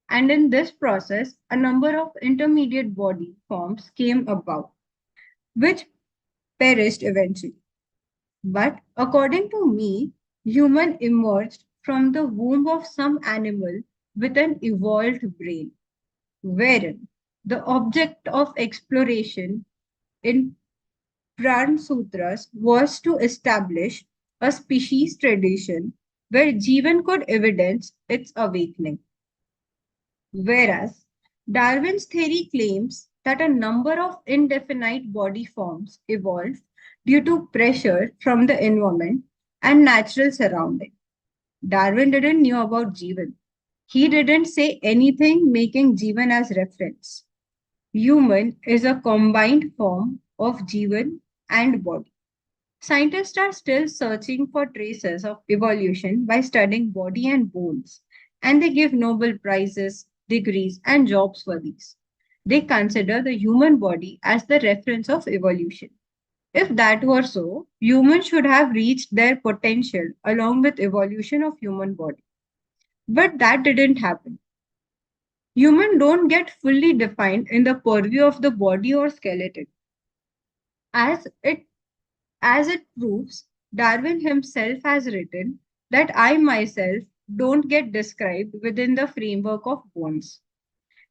and in this process a number of intermediate body forms came about, which perished eventually. But according to me, human emerged from the womb of some animal with an evolved brain, wherein The object of exploration in Pran Sutras was to establish a species tradition where Jeevan could evidence its awakening. Whereas Darwin's theory claims that a number of indefinite body forms evolved due to pressure from the environment and natural surrounding. Darwin didn't know about Jeevan. He didn't say anything making Jeevan as reference. Human is a combined form of Jeevan and body. Scientists are still searching for traces of evolution by studying body and bones, and they give Nobel Prizes, degrees, and jobs for these. They consider the human body as the reference of evolution. If that were so, humans should have reached their potential along with evolution of human body. But that didn't happen. Humans don't get fully defined in the purview of the body or skeleton. As it As it proves, Darwin himself has written that I myself don't get described within the framework of bones.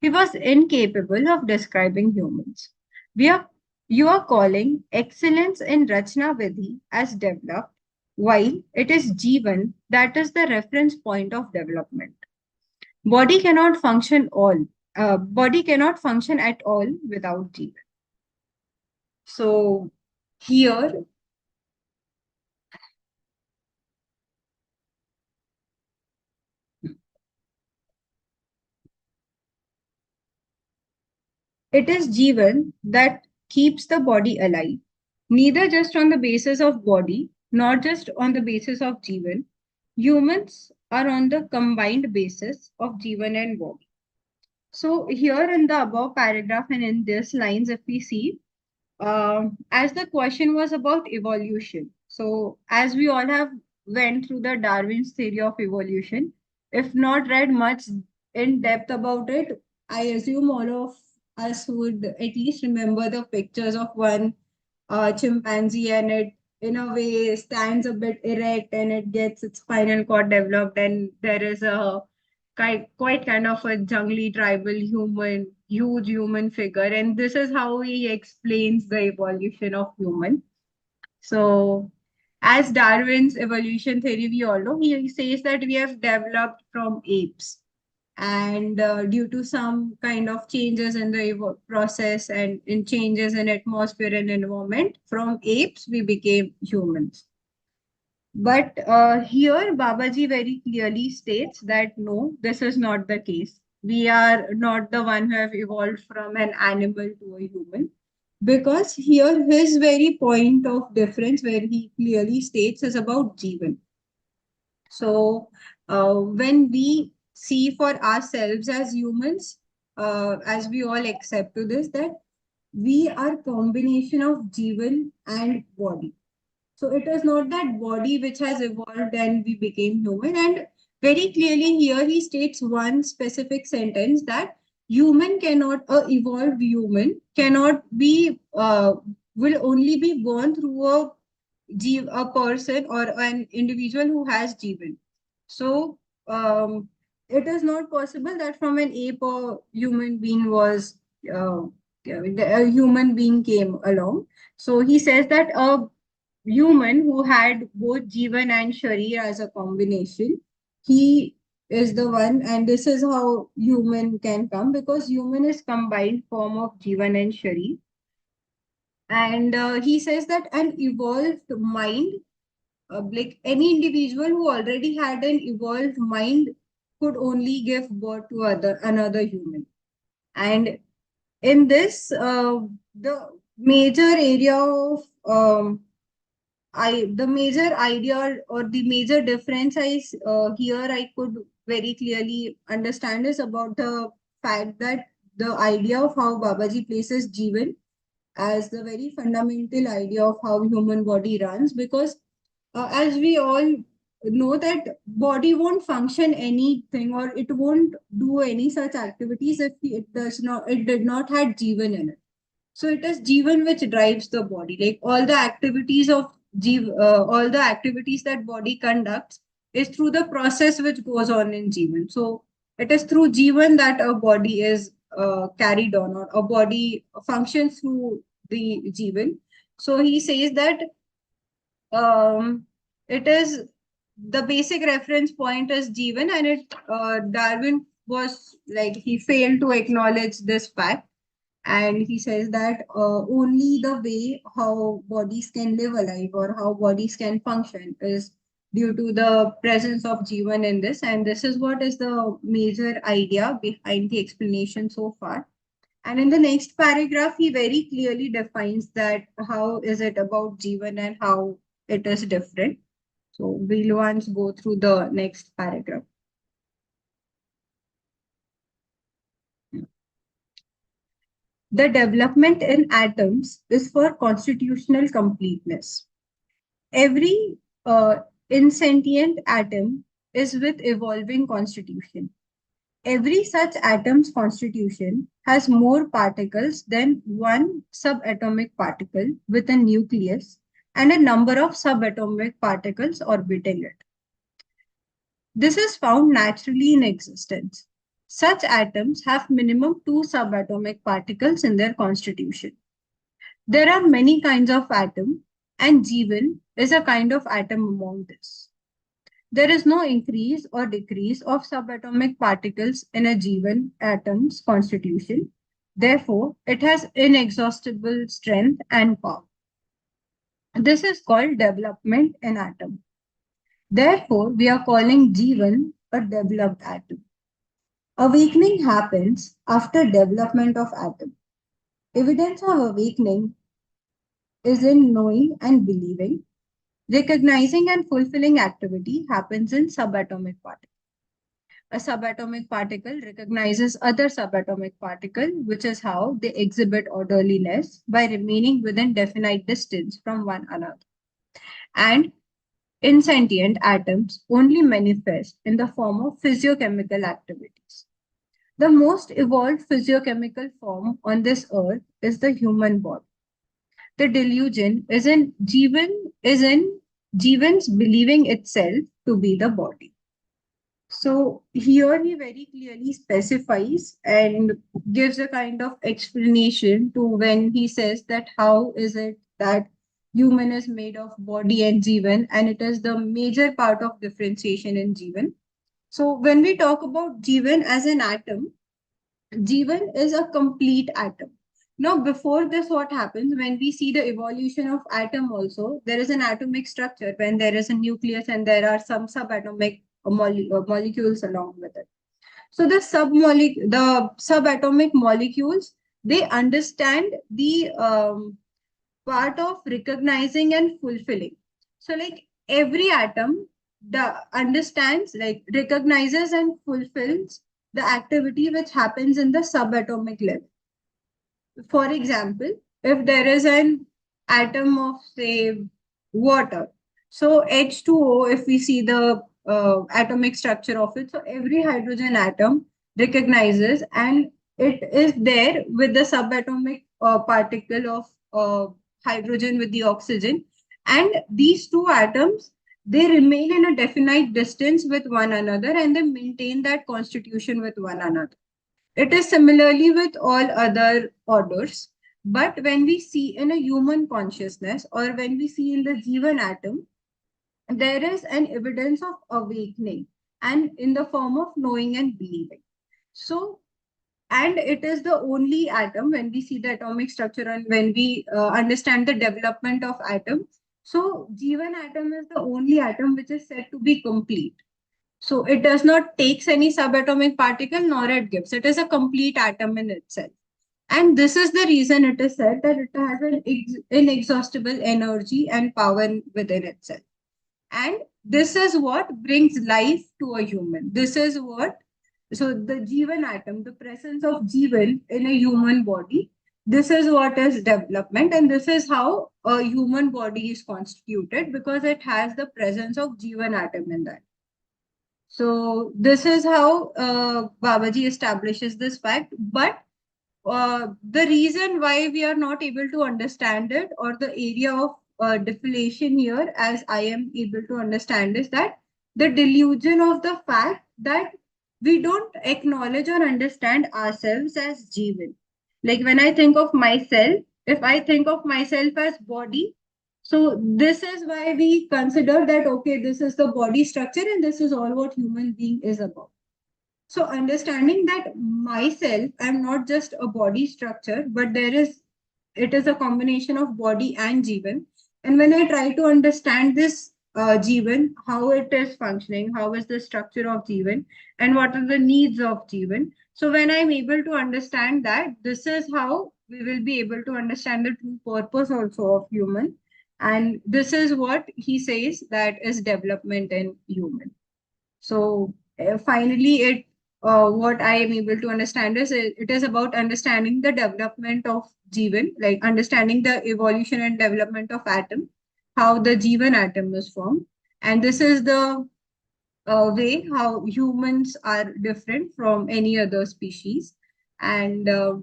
He was incapable of describing humans. We are, you are calling excellence in Rachna Vidhi as developed, while it is Jeevan that is the reference point of development. Body cannot function body cannot function at all without Jeevan. So here it is Jeevan that keeps the body alive, neither just on the basis of body, nor just on the basis of Jeevan. Humans are on the combined basis of Jeevan and body. So, here in the above paragraph and in this lines, if we see, as the question was about evolution. So, as we all have went through the Darwin's theory of evolution, if not read much in depth about it, I assume all of us would at least remember the pictures of one chimpanzee, and it in a way stands a bit erect and it gets its spinal cord developed, and there is a quite kind of a jungly tribal human, huge human figure. And this is how he explains the evolution of human. So, as Darwin's evolution theory, we all know, he says that we have developed from apes. And due to some kind of changes in the process and in changes in atmosphere and environment, from apes, we became humans. But here, Babaji very clearly states that no, this is not the case. We are not the one who have evolved from an animal to a human. Because here, his very point of difference, where he clearly states, is about Jeevan. So, when we see for ourselves as humans, as we all accept to this, that we are combination of Jeevan and body. So it is not that body which has evolved and we became human. And very clearly here he states one specific sentence that human cannot, a evolved human cannot be, will only be born through a person or an individual who has Jeevan. So it is not possible that from an ape or human being was, uh, a human being came along. So he says that a human who had both Jeevan and Sharir as a combination, he is the one, and this is how human can come, because human is combined form of Jeevan and Sharir. And he says that an evolved mind, like any individual who already had an evolved mind, could only give birth to another human. And in this, the major area of the major idea or the major difference here I could very clearly understand is about the fact that the idea of how Babaji places Jeevan as the very fundamental idea of how human body runs, because as we all know that body won't function anything or it won't do any such activities if it did not had Jeevan in it. So it is Jeevan which drives the body. Like all the activities that body conducts is through the process which goes on in Jeevan. So it is through Jeevan that a body is carried on, or a body functions through the Jeevan. So he says that it is the basic reference point is Jeevan, and Darwin was like he failed to acknowledge this fact, and he says that only the way how bodies can live alive or how bodies can function is due to the presence of Jeevan in this, and this is what is the major idea behind the explanation so far. And in the next paragraph, he very clearly defines that how is it about Jeevan and how it is different. So we'll once go through the next paragraph. The development in atoms is for constitutional completeness. Every insentient atom is with evolving constitution. Every such atom's constitution has more particles than one subatomic particle with a nucleus and a number of subatomic particles orbiting it. This is found naturally in existence. Such atoms have minimum two subatomic particles in their constitution. There are many kinds of atom, and Jeevan is a kind of atom among this. There is no increase or decrease of subatomic particles in a Jeevan atom's constitution. Therefore, it has inexhaustible strength and power. This is called development in atom. Therefore, we are calling Jeevan a developed atom. Awakening happens after development of atom. Evidence of awakening is in knowing and believing. Recognizing and fulfilling activity happens in subatomic particles. A subatomic particle recognizes other subatomic particle, which is how they exhibit orderliness by remaining within definite distance from one another. And insentient atoms only manifest in the form of physiochemical activities. The most evolved physiochemical form on this earth is the human body. The delusion is in Jeevan's believing itself to be the body. So here he very clearly specifies and gives a kind of explanation to when he says that how is it that human is made of body and Jeevan, and it is the major part of differentiation in Jeevan. So when we talk about Jeevan as an atom, Jeevan is a complete atom. Now, before this, what happens when we see the evolution of atom also, there is an atomic structure when there is a nucleus and there are some subatomic molecules along with it. So the subatomic molecules, they understand the part of recognizing and fulfilling. So like every atom understands, like recognizes and fulfills the activity which happens in the subatomic level. For example, if there is an atom of, say, water, so H2O, if we see the atomic structure of it, so every hydrogen atom recognizes and it is there with the subatomic particle of hydrogen with the oxygen. And these two atoms, they remain in a definite distance with one another and they maintain that constitution with one another. It is similarly with all other orders. But when we see in a human consciousness or when we see in the Jeevan atom, there is an evidence of awakening and in the form of knowing and believing. So, and it is the only atom when we see the atomic structure and when we understand the development of atom. So, Jeevan atom is the only atom which is said to be complete. So it does not takes any subatomic particle nor it gives. It is a complete atom in itself. And this is the reason it is said that it has an inexhaustible energy and power within itself. And this is what brings life to a human. This is what, so the Jeevan atom, the presence of Jeevan in a human body, this is what is development. And this is how a human body is constituted because it has the presence of Jeevan atom in that. So this is how Babaji establishes this fact. But the reason why we are not able to understand it or the area of deflation here, as I am able to understand, is that the delusion of the fact that we don't acknowledge or understand ourselves as Jeevan. Like when I think of myself, if I think of myself as body, so this is why we consider that, okay, this is the body structure and this is all what human being is about. So understanding that myself, I'm not just a body structure, but it is a combination of body and Jeevan. And when I try to understand this Jeevan, how it is functioning, how is the structure of Jeevan, and what are the needs of Jeevan. So when I'm able to understand that, this is how we will be able to understand the true purpose also of human. And this is what he says that is development in human. So finally, it what I am able to understand is it is about understanding the development of Jeevan, like understanding the evolution and development of atom, how the Jeevan atom is formed, and this is the way how humans are different from any other species, and the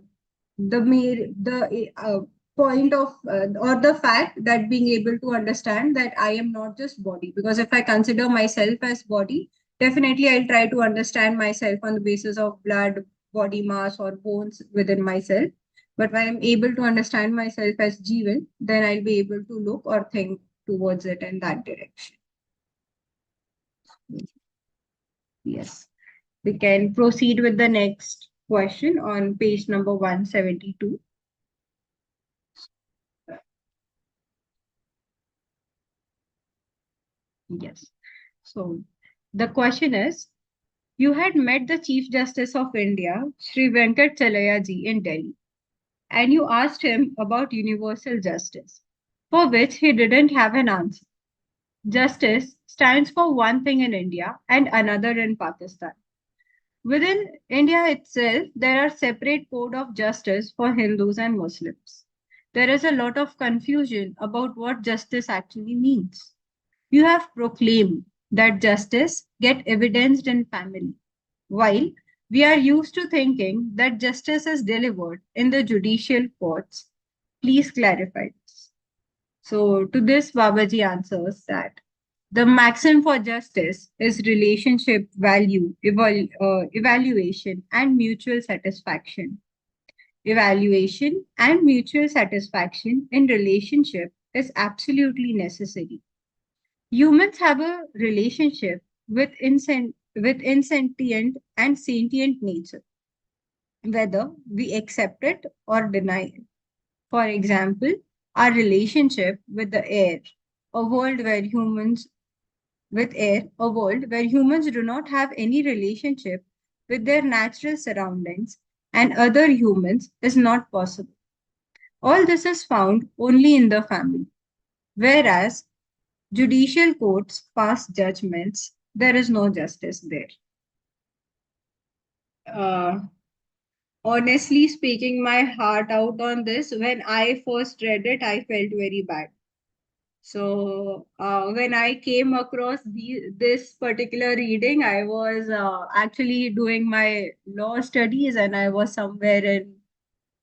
point of or the fact that being able to understand that I am not just body, because if I consider myself as body, definitely I'll try to understand myself on the basis of blood, body mass, or bones within myself. But when I'm able to understand myself as Jeevan, then I'll be able to look or think towards it in that direction. Yes. We can proceed with the next question on page number 172. Yes. So the question is, you had met the Chief Justice of India, Sri Venkat Chalaya ji, in Delhi, and you asked him about universal justice, for which he didn't have an answer. Justice stands for one thing in India and another in Pakistan. Within India itself, there are separate code of justice for Hindus and Muslims. There is a lot of confusion about what justice actually means. You have proclaimed that justice get evidenced in family, while we are used to thinking that justice is delivered in the judicial courts. Please clarify this. So, to this, Babaji answers that the maxim for justice is relationship, value, evaluation, and mutual satisfaction. Evaluation and mutual satisfaction in relationship is absolutely necessary. Humans have a relationship with insentient and sentient nature, whether we accept it or deny it. For example, our relationship with the air, a world where humans a world where humans do not have any relationship with their natural surroundings and other humans is not possible. All this is found only in the family. Whereas judicial courts pass judgments, there is no justice there. Uh, Honestly speaking, my heart out on this. When I first read it, I felt very bad. So when I came across this particular reading, I was actually doing my law studies, and I was somewhere in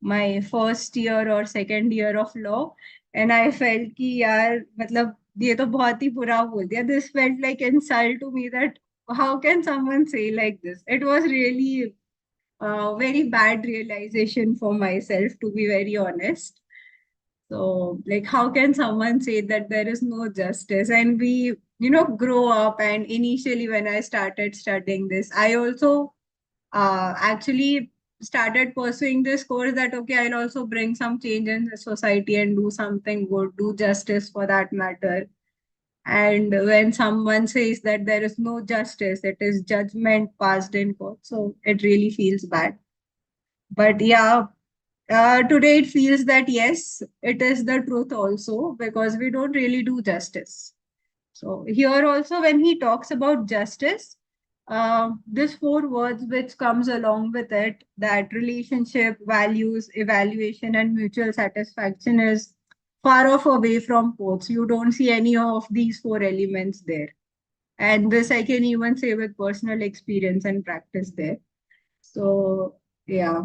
my first year or second year of law, and I felt कि यार मतलब ये तो बहुत ही बुरा बोल दिया. This felt like insult to me, that how can someone say like this? It was really a very bad realization for myself, to be very honest. So, like, how can someone say that there is no justice? And we, grow up. And initially, when I started studying this, I also actually started pursuing this course that, okay, I'll also bring some change in the society and do something good, do justice for that matter. And when someone says that there is no justice, it is judgment passed in court. So it really feels bad. But yeah, today it feels that yes, it is the truth also, because we don't really do justice. So here also, when he talks about justice, this four words which comes along with it, that relationship, values, evaluation, and mutual satisfaction, is far off away from quotes. You don't see any of these four elements there. And this I can even say with personal experience and practice there. So yeah,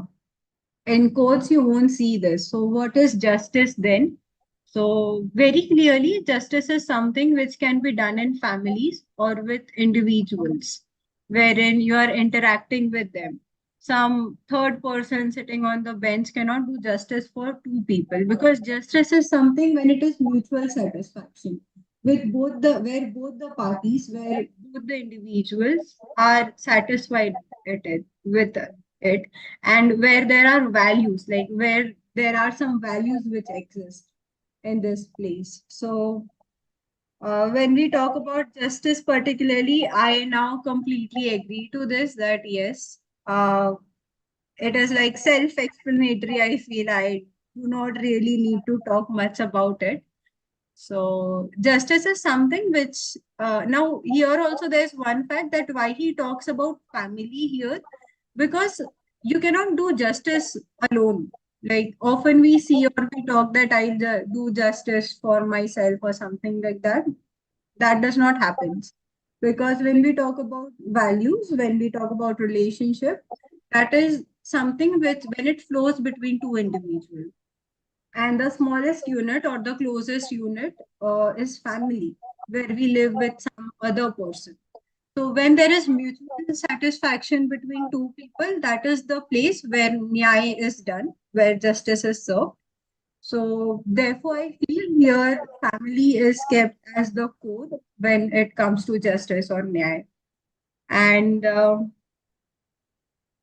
in courts you won't see this. So what is justice then? So very clearly, justice is something which can be done in families or with individuals. wherein you are interacting with them. Some third person sitting on the bench cannot do justice for two people, because justice is something when it is mutual satisfaction with both the where both the parties, where both the individuals are satisfied with it, and where there are values, like where there are some values which exist in this place. So when we talk about justice, particularly, I now completely agree to this, that yes, it is like self explanatory. I feel I do not really need to talk much about it. So, justice is something which, now, here also there's one fact that why he talks about family here, because you cannot do justice alone. Like, often we see or we talk that do justice for myself or something like that. That does not happen, because when we talk about values, when we talk about relationship, that is something which, when it flows between two individuals, and the smallest unit or the closest unit is family, where we live with some other person. So when there is mutual satisfaction between two people, that is the place where nyaya is done, where justice is served. So therefore, I feel here family is kept as the core when it comes to justice or nyaya. And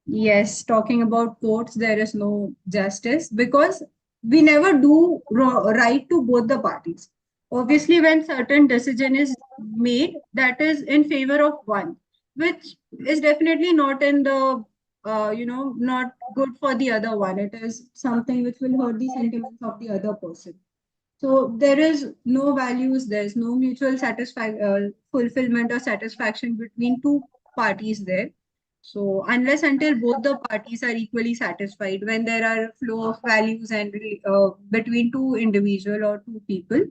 yes, talking about courts, there is no justice, because we never do right to both the parties. Obviously, when certain decision is made that is in favor of one, which is definitely not in the not good for the other one. It is something which will hurt the sentiments of the other person. So there is no values, there is no mutual fulfillment or satisfaction between two parties there. So unless until both the parties are equally satisfied, when there are flow of values and between two individual or two people,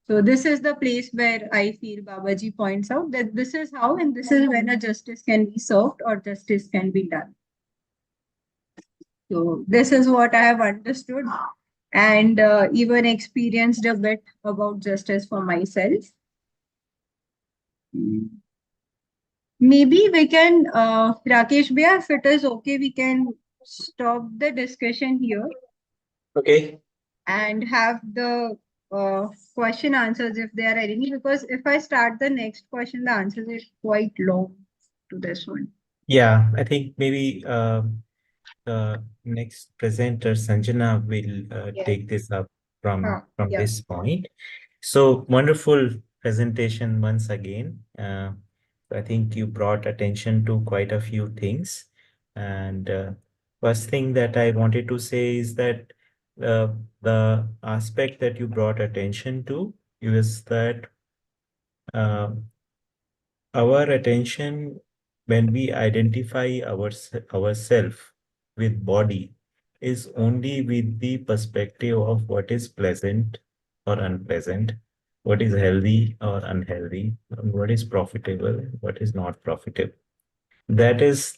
so this is the place where I feel Babaji points out that this is how, and this is when a justice can be served or justice can be done. So this is what I have understood, and even experienced a bit about justice for myself. Mm. Maybe we can, Rakesh Bhaiya, if it is okay, we can stop the discussion here Okay. and have the question answers if there are any. Because if I start the next question, the answers is quite long to this one. Yeah, I think maybe the next presenter, Sanjana, will Yes. take this up from Yeah. this point. So wonderful presentation once again. I think you brought attention to quite a few things. And first thing that I wanted to say is that the aspect that you brought attention to is that uh, our attention, when we identify ourselves with body, is only with the perspective of what is pleasant or unpleasant, what is healthy or unhealthy, and what is profitable, what is not profitable. That is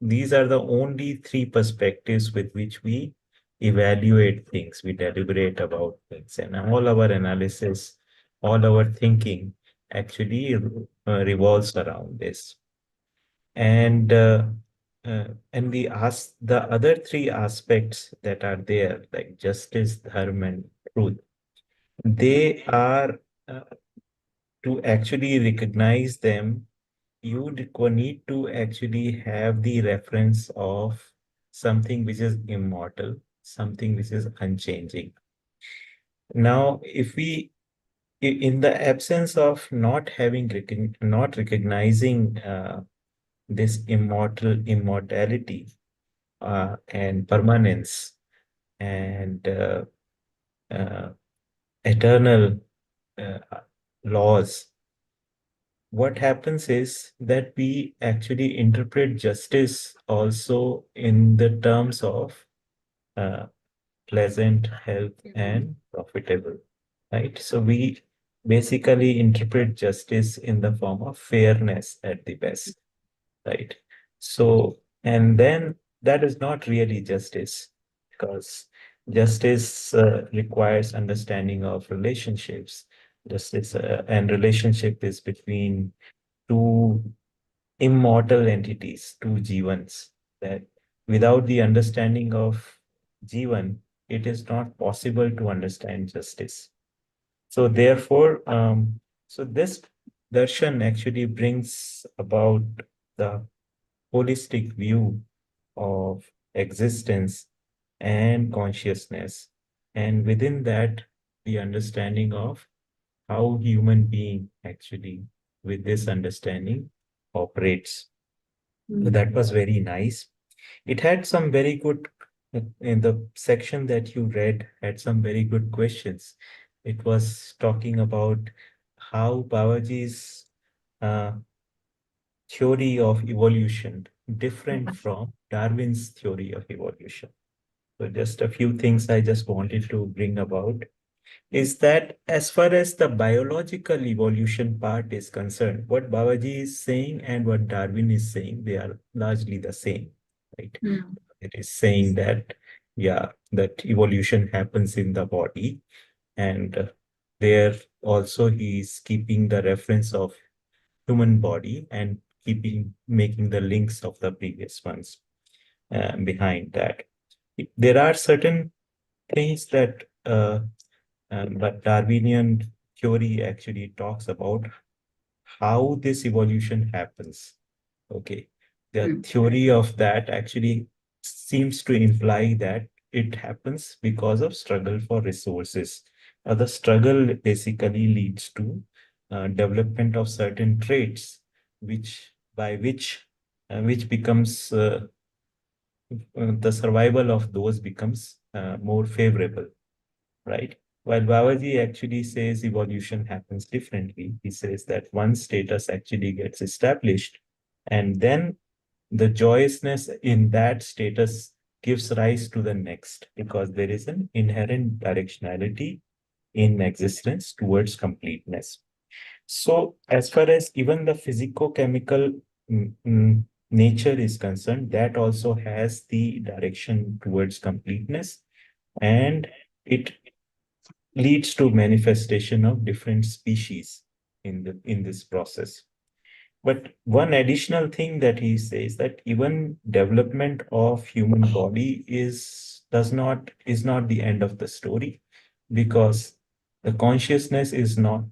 these are the only three perspectives with which we evaluate things, we deliberate about things, and all our analysis, all our thinking actually revolves around this. And and we ask the other three aspects that are there, like justice, dharma, and truth. They are to actually recognize them, you need to actually have the reference of something which is immortal, something which is unchanging. Now, if we, in the absence of not having, not recognizing this immortality and permanence and uh, eternal uh, laws, what happens is that we actually interpret justice also in the terms of uh, pleasant, health, and profitable, right? So we basically interpret justice in the form of fairness at the best, right? So, and then that is not really justice, because justice requires understanding of relationships. Justice and relationship is between two immortal entities, two Jeevans, that without the understanding of Jeevan, it is not possible to understand justice. So therefore, so this darshan actually brings about the holistic view of existence and consciousness, and within that, the understanding of how human being actually, with this understanding, operates. So Mm. that was very nice. It had some very good, in the section that you read, had some very good questions. It was talking about how Babaji's uh, theory of evolution different from Darwin's theory of evolution. So just a few things I just wanted to bring about is that as far as the biological evolution part is concerned, what Babaji is saying and what Darwin is saying, they are largely the same, right? Mm. It is saying that, yeah, that evolution happens in the body, and there also he is keeping the reference of human body and keeping making the links of the previous ones behind that. There are certain things that but Darwinian theory actually talks about how this evolution happens. Okay. The Mm. theory of that actually seems to imply that it happens because of struggle for resources. The struggle basically leads to development of certain traits, which by which becomes the survival of those becomes more favorable, right? While Babaji actually says evolution happens differently, he says that one status actually gets established, and then the joyousness in that status gives rise to the next, because there is an inherent directionality in existence towards completeness. So, as far as even the physico-chemical nature is concerned, that also has the direction towards completeness, and it leads to manifestation of different species in this process. But one additional thing that he says, that even development of human body is not the end of the story, because the consciousness is not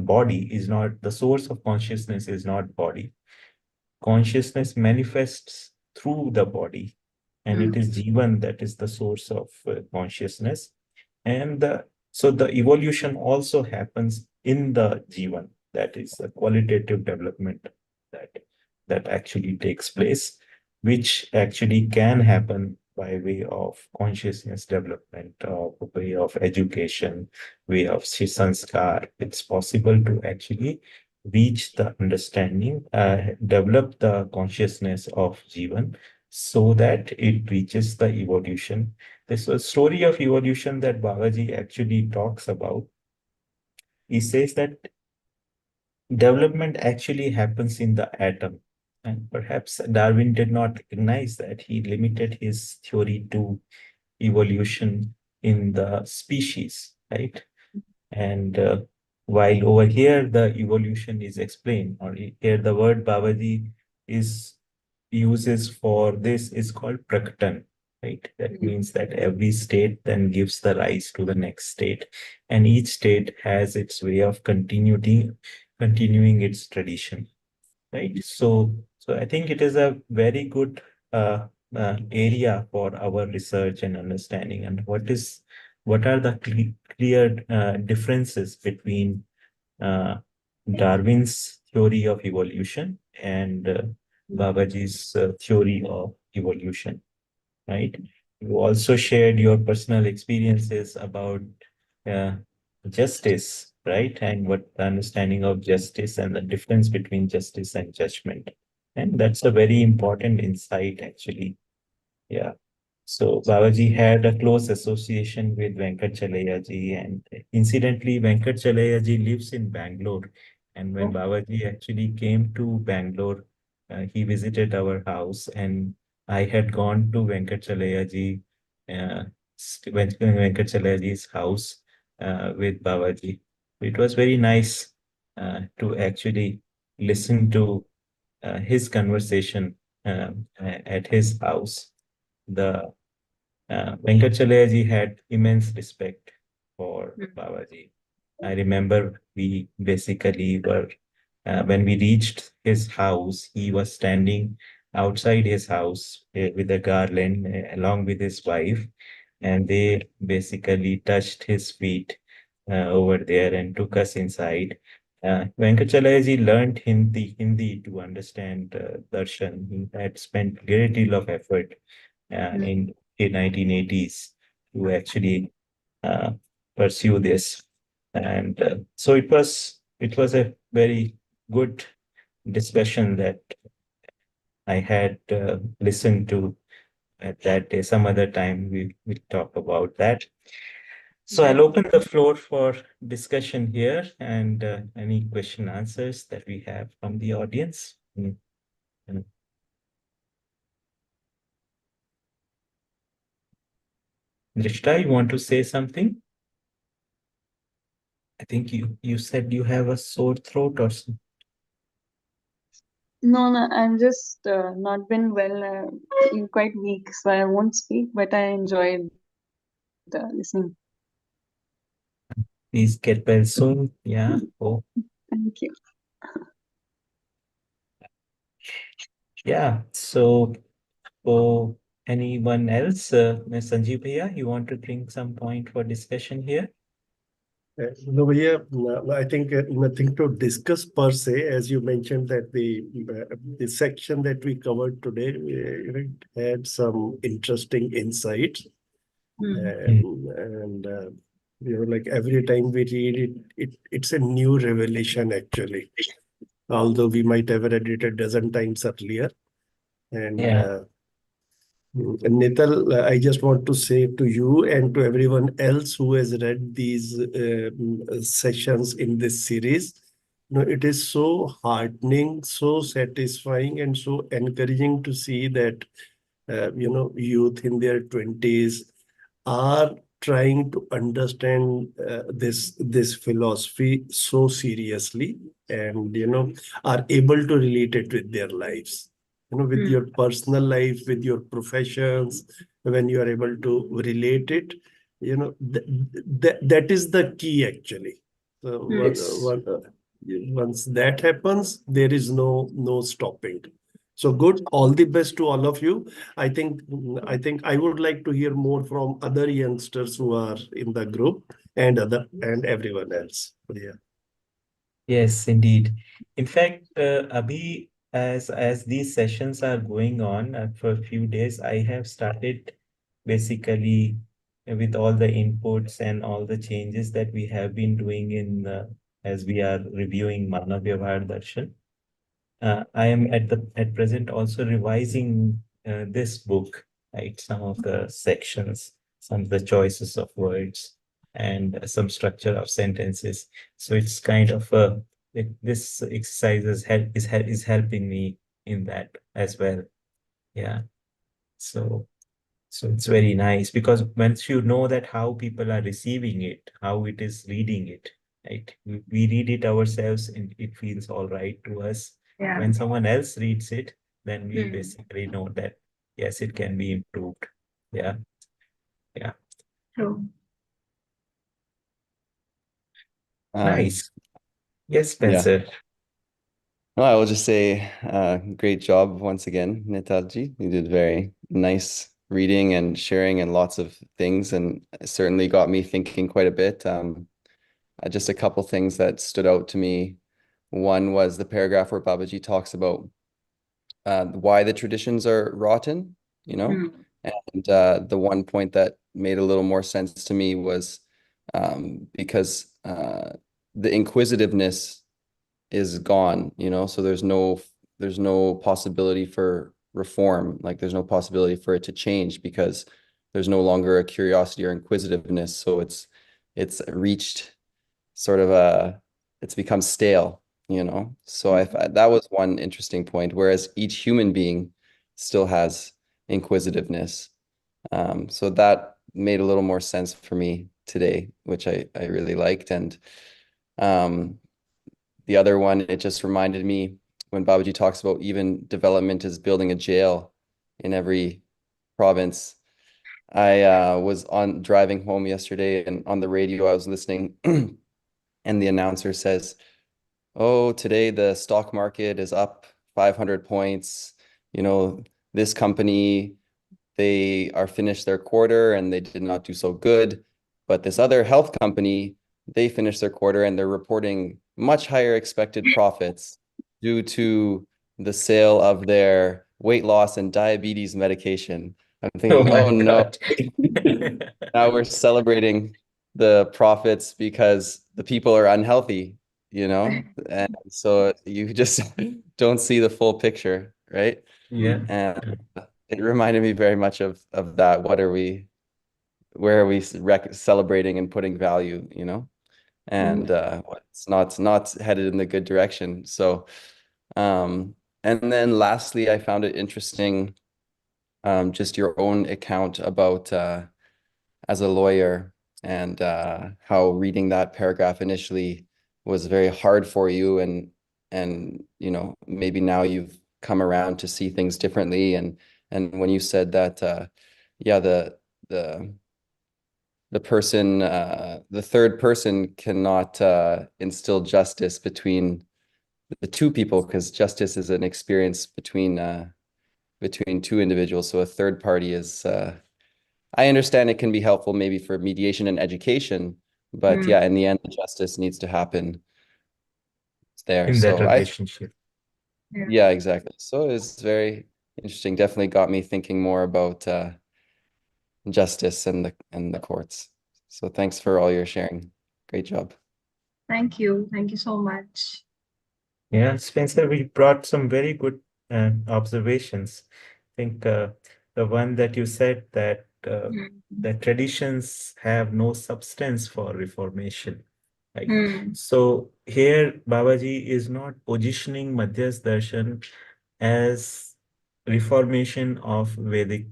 body, is not the source of consciousness, is not body. Consciousness manifests through the body, and it Mm. is Jivan that is the source of consciousness. And so the evolution also happens in the Jivan, that is a qualitative development that that actually takes place, which actually can happen by way of consciousness development, or way of education, way of sanskar. It's possible to actually reach the understanding, develop the consciousness of Jivan, so that it reaches the evolution. This was story of evolution that Babaji actually talks about. He says that development actually happens in the atom. And perhaps Darwin did not recognize that. He limited his theory to evolution in the species, right? And while over here the evolution is explained, or here the word Babaji is uses for this is called prakatan, right? That Mm. means that every state then gives the rise to the next state, and each state has its way of continuing its tradition, right? So I think it is a very good area for our research and understanding. And what are the clear differences between uh, Darwin's theory of evolution and Babaji's theory of evolution, right? You also shared your personal experiences about uh, justice, right? And what the understanding of justice and the difference between justice and judgment. And that's a very important insight, actually. Yeah. So Babaji had a close association with Venkat Chalaya ji, and incidentally, Venkat Chalaya ji lives in Bangalore. And when Oh. Babaji actually came to Bangalore, he visited our house, and I had gone to Venkat Chalaya ji, Venkat Chalaya ji's house with Babaji. It was very nice. to actually listen to his conversation at his house. The Venkatachalaya had immense respect for Babaji. I remember we basically were, when we reached his house, he was standing outside his house with a garland along with his wife, and they basically touched his feet over there and took us inside. Venkatachalaya learned Hindi to understand darshan. He had spent great deal of effort in 1980s to actually uh, pursue this. And so it was a very good discussion that I had listened to at that day. Some other time we talk about that. So I'll open the floor for discussion here and any question answers that we have from the audience. Mm. Drishta, you want to say something? I think you said you have a sore throat or something. No, no, I'm just not been well, feeling quite weak, so I won't speak, but I enjoyed listening. Please get well soon. Yeah. Oh, Thank you. yeah. So, for anyone else, Ms. Sanjeev Bhaiya, you want to bring some point for discussion here? No, Bhaiya, I think nothing to discuss per se, as you mentioned that the section that we covered today had some interesting insights, Mm. and like every time we read it, it's a new revelation actually. Although we might have read it a dozen times earlier, and Yeah. Nital, I just want to say to you and to everyone else who has read these sessions in this series, it is so heartening, so satisfying, and so encouraging to see that youth in their 20s are trying to understand this philosophy so seriously, and are able to relate it with their lives, with your personal life, with your professions. When you are able to relate it, that is the key actually. So Yes. once that happens, there is no stopping. So good. All the best to all of you. I think I would like to hear more from other youngsters who are in the group, and everyone else. Yeah. Yes, indeed. In fact, Abhi, as these sessions are going on for a few days, I have started basically with all the inputs and all the changes that we have been doing in as we are reviewing Manav Vyavahar Darshan. I am at present also revising this book, right? Some of the sections, some of the choices of words, and some structure of sentences. So it's kind of this exercise is helping me in that as well. Yeah. So so it's very nice because once you know that how people are receiving it, how it is reading it, right? We read it ourselves and it feels all right to us. But Yeah. when someone else reads it, then we Hmm. basically know that yes, it can be improved. Yeah, yeah. True. Um, Nice. Yes, yeah. Spencer. No, I will just say, great job once again, Netajji. You did very nice reading and sharing and lots of things, and it certainly got me thinking quite a bit. Just a couple things that stood out to me. One was the paragraph where Babaji talks about why the traditions are rotten, you know? Hmm. And the one point that made a little more sense to me was because the inquisitiveness is gone, so there's no possibility for reform, like there's no possibility for it to change because there's no longer a curiosity or inquisitiveness. So it's reached sort of it's become stale, So that was one interesting point, whereas each human being still has inquisitiveness. So that made a little more sense for me today, which I really liked. And um, the other one, it just reminded me when Babaji talks about even development is building a jail in every province. I was on driving home yesterday, and on the radio I was listening, and the announcer says, "Oh, today the stock market is up 500 points. You know, this company, they are finished their quarter and they did not do so good. But this other health company, they finished their quarter and they're reporting much higher expected profits due to the sale of their weight loss and diabetes medication." I'm Oh thinking, my oh no, God. now we're celebrating the profits because the people are unhealthy, and so you just don't see the full picture, right? Yeah. And it reminded me very much of that. Where are we celebrating and putting value, and it's not headed in the good direction. So, and then lastly, I found it interesting, just your own account about as a lawyer, and how reading that paragraph initially was very hard for you, and maybe now you've come around to see things differently, and when you said that yeah, the the third person cannot instill justice between the two people, because justice is an experience between two individuals. So a third party is I understand it can be helpful maybe for mediation and education, but yeah, in the end, the justice needs to happen there. In that So relationship. yeah, exactly. So it's very interesting. Definitely got me thinking more about justice and the courts. So thanks for all your sharing. Great job. Thank you. Thank you so much. Yeah, Spencer, we brought some very good observations. I think the one that you said that traditions have no substance for reformation. Right? So here, Babaji is not positioning Madhyas Darshan as reformation of Vedic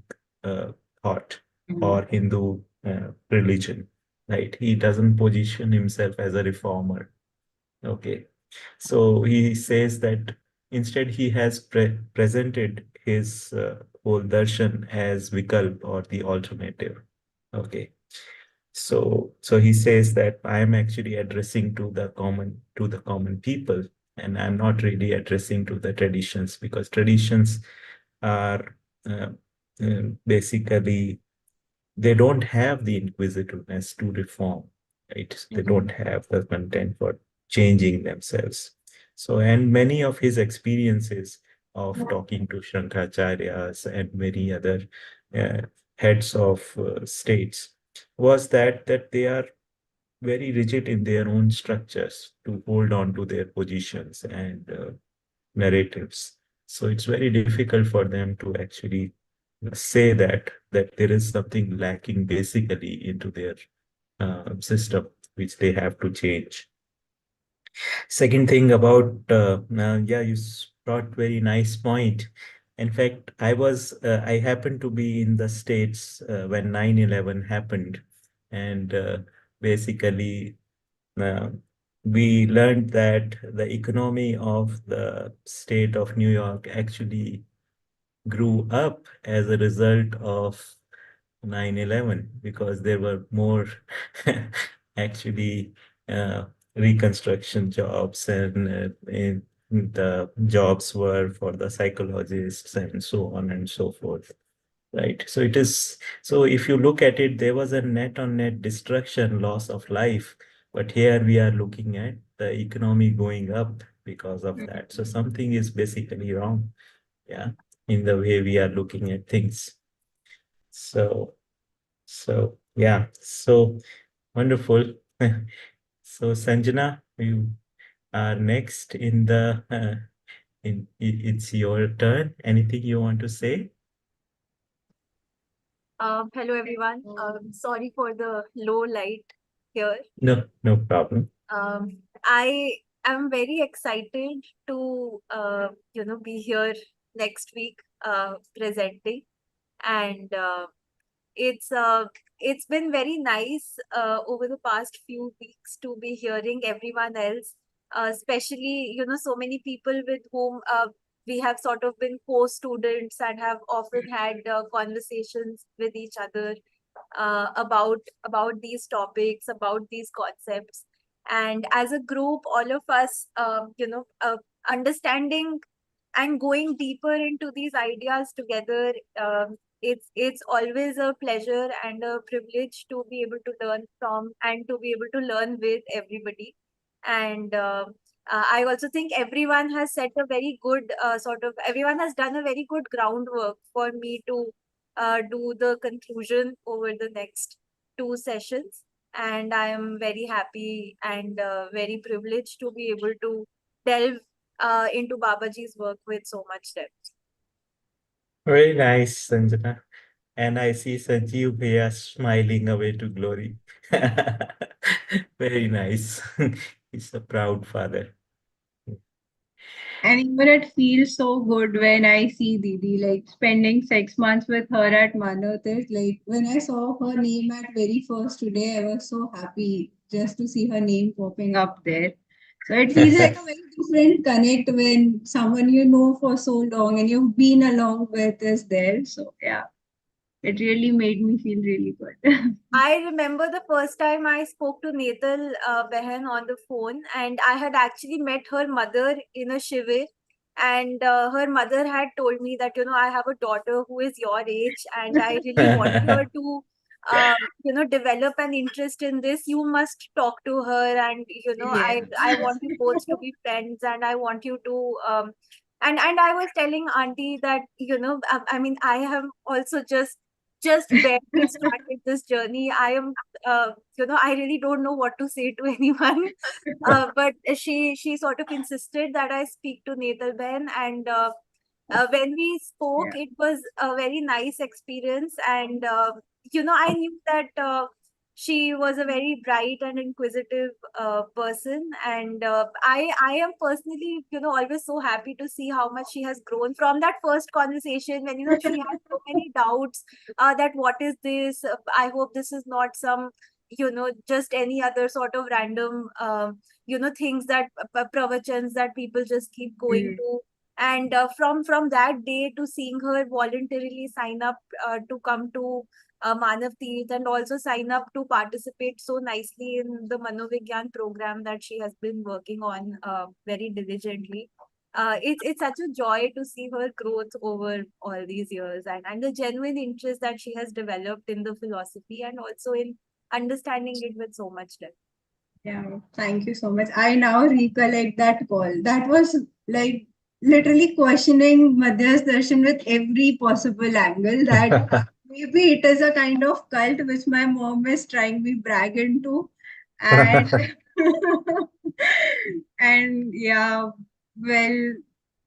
thought or Hindu religion. Right? He doesn't position himself as a reformer. Okay. So he says that instead he has presented his whole darshan as vikalp or the alternative. Okay. So he says that I am actually addressing to the common people, and I'm not really addressing to the traditions, because traditions are uh, basically they don't have the inquisitiveness to reform, right? They don't have the content for changing themselves. So, and many of his experiences of talking to Shankracharyas and many other uh, heads of states was that they are very rigid in their own structures to hold on to their positions and narratives. So it's very difficult for them to actually say that there is something lacking basically into their system, which they have to change. Second thing about yeah, you brought very nice point. In fact, I happened to be in the States when 9/11 happened, and basically uh, we learned that the economy of the state of New York actually grew up as a result of 9/11, because there were more actually uh, reconstruction jobs, and the jobs were for the psychologists and so on and so forth. Right. So it is, so if you look at it, there was a net on net destruction, loss of life. But here we are looking at the economy going up because of that. So something is basically wrong. Yeah. In the way we are looking at things. So yeah. So wonderful. So Sanjana, you are next in the it's your turn. Anything you want to say? Hello everyone. Sorry for the low light here. No, no problem. I am very excited to be here next week presenting, and it's uh, it's been very nice over the past few weeks to be hearing everyone else especially, so many people with whom we have sort of been co-students and have often had conversations with each other about these topics, about these concepts. And as a group, all of us, understanding and going deeper into these ideas together, it's always a pleasure and a privilege to be able to learn from and to be able to learn with everybody. And I also think everyone has set a very good everyone has done a very good groundwork for me to do the conclusion over the next two sessions. And I am very happy and very privileged to be able to delve into Babaji's work with so much depth. Very nice, Sanjana. And I see Sanjeev here smiling away to glory. Very nice. He's a proud father. And even it feels so good when I see Didi, like spending 6 months with her at Manatis. Like when I saw her name at very first today, I was so happy just to see her name popping up there. So it feels like a very different connect when someone you know for so long and you've been along with is there. So yeah, it really made me feel really good. I remember the first time I spoke to Netal Behan on the phone, and I had actually met her mother in a shivir. And her mother had told me that, I have a daughter who is your age, and I really want her to, develop an interest in this. You must talk to her, and, Yeah. I want you both to be friends, and I want you to, and I was telling Auntie that, I mean, I have also just barely started this journey. I am, I really don't know what to say to anyone. But she sort of insisted that I speak to Netal Ben, and when we spoke, Yeah. it was a very nice experience. And I knew that she was a very bright and inquisitive person. And I am personally, always so happy to see how much she has grown from that first conversation when, she had so many doubts that what is this? I hope this is not some, just any other sort of random, things that pravachans that people just keep going Mm. to. And from that day to seeing her voluntarily sign up to come to Manav Teeth, and also sign up to participate so nicely in the Manovigyan program that she has been working on very diligently. It's such a joy to see her growth over all these years, and the genuine interest that she has developed in the philosophy and also in understanding it with so much depth. Yeah, thank you so much. I now recollect that call. That was like literally questioning Madhya's darshan with every possible angle. That maybe it is a kind of cult which my mom is trying to brag into. And and yeah, well,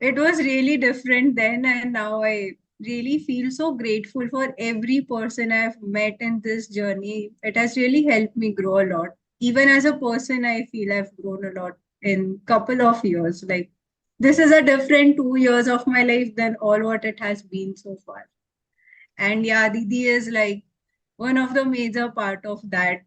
it was really different then, and now I really feel so grateful for every person I've met in this journey. It has really helped me grow a lot. Even as a person, I feel I've grown a lot in couple of years. Like this is a different 2 years of my life than all what it has been so far. And yeah, Didi is like one of the major part of that.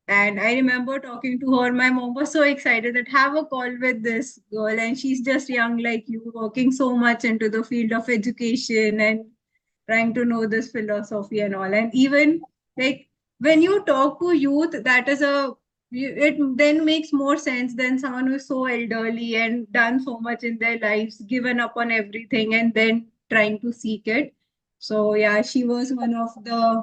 And I remember talking to her. My mom was so excited that have a call with this girl, and she's just young like you, working so much into the field of education and trying to know this philosophy and all. And even like when you talk to youth, that is it then makes more sense than someone who's so elderly and done so much in their lives, given up on everything, and then trying to seek it. So yeah, she was one of the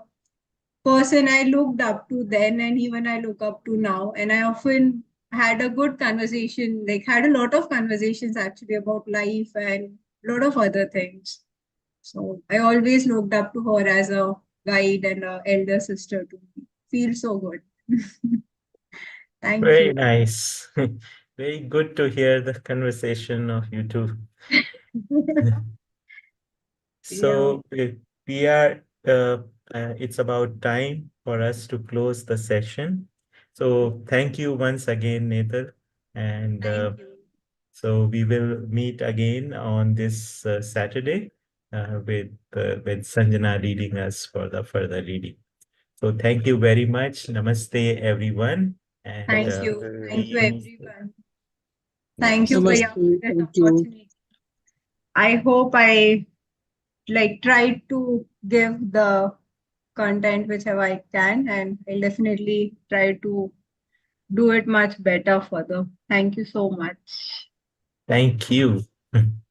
person I looked up to then, and even I look up to now. And I often had a good conversation, like had a lot of conversations actually about life and a lot of other things. So I always looked up to her as a guide and a elder sister to me. Feel so good. Thank Very you. nice. Very good to hear the conversation of you two. Yeah. So we are, it's about time for us to close the session. So thank you once again, Netal. And Thank you. so we will meet again on this Saturday with Sanjana leading us for the further reading. So thank you very much. Namaste, everyone. And Thank Namaste. you. see Thank you, you. everyone. Thank you for Namaste. giving this Thank you. opportunity. I hope I tried to give the content whichever I can, and I'll definitely try to do it much better further. Thank you so much. Thank you.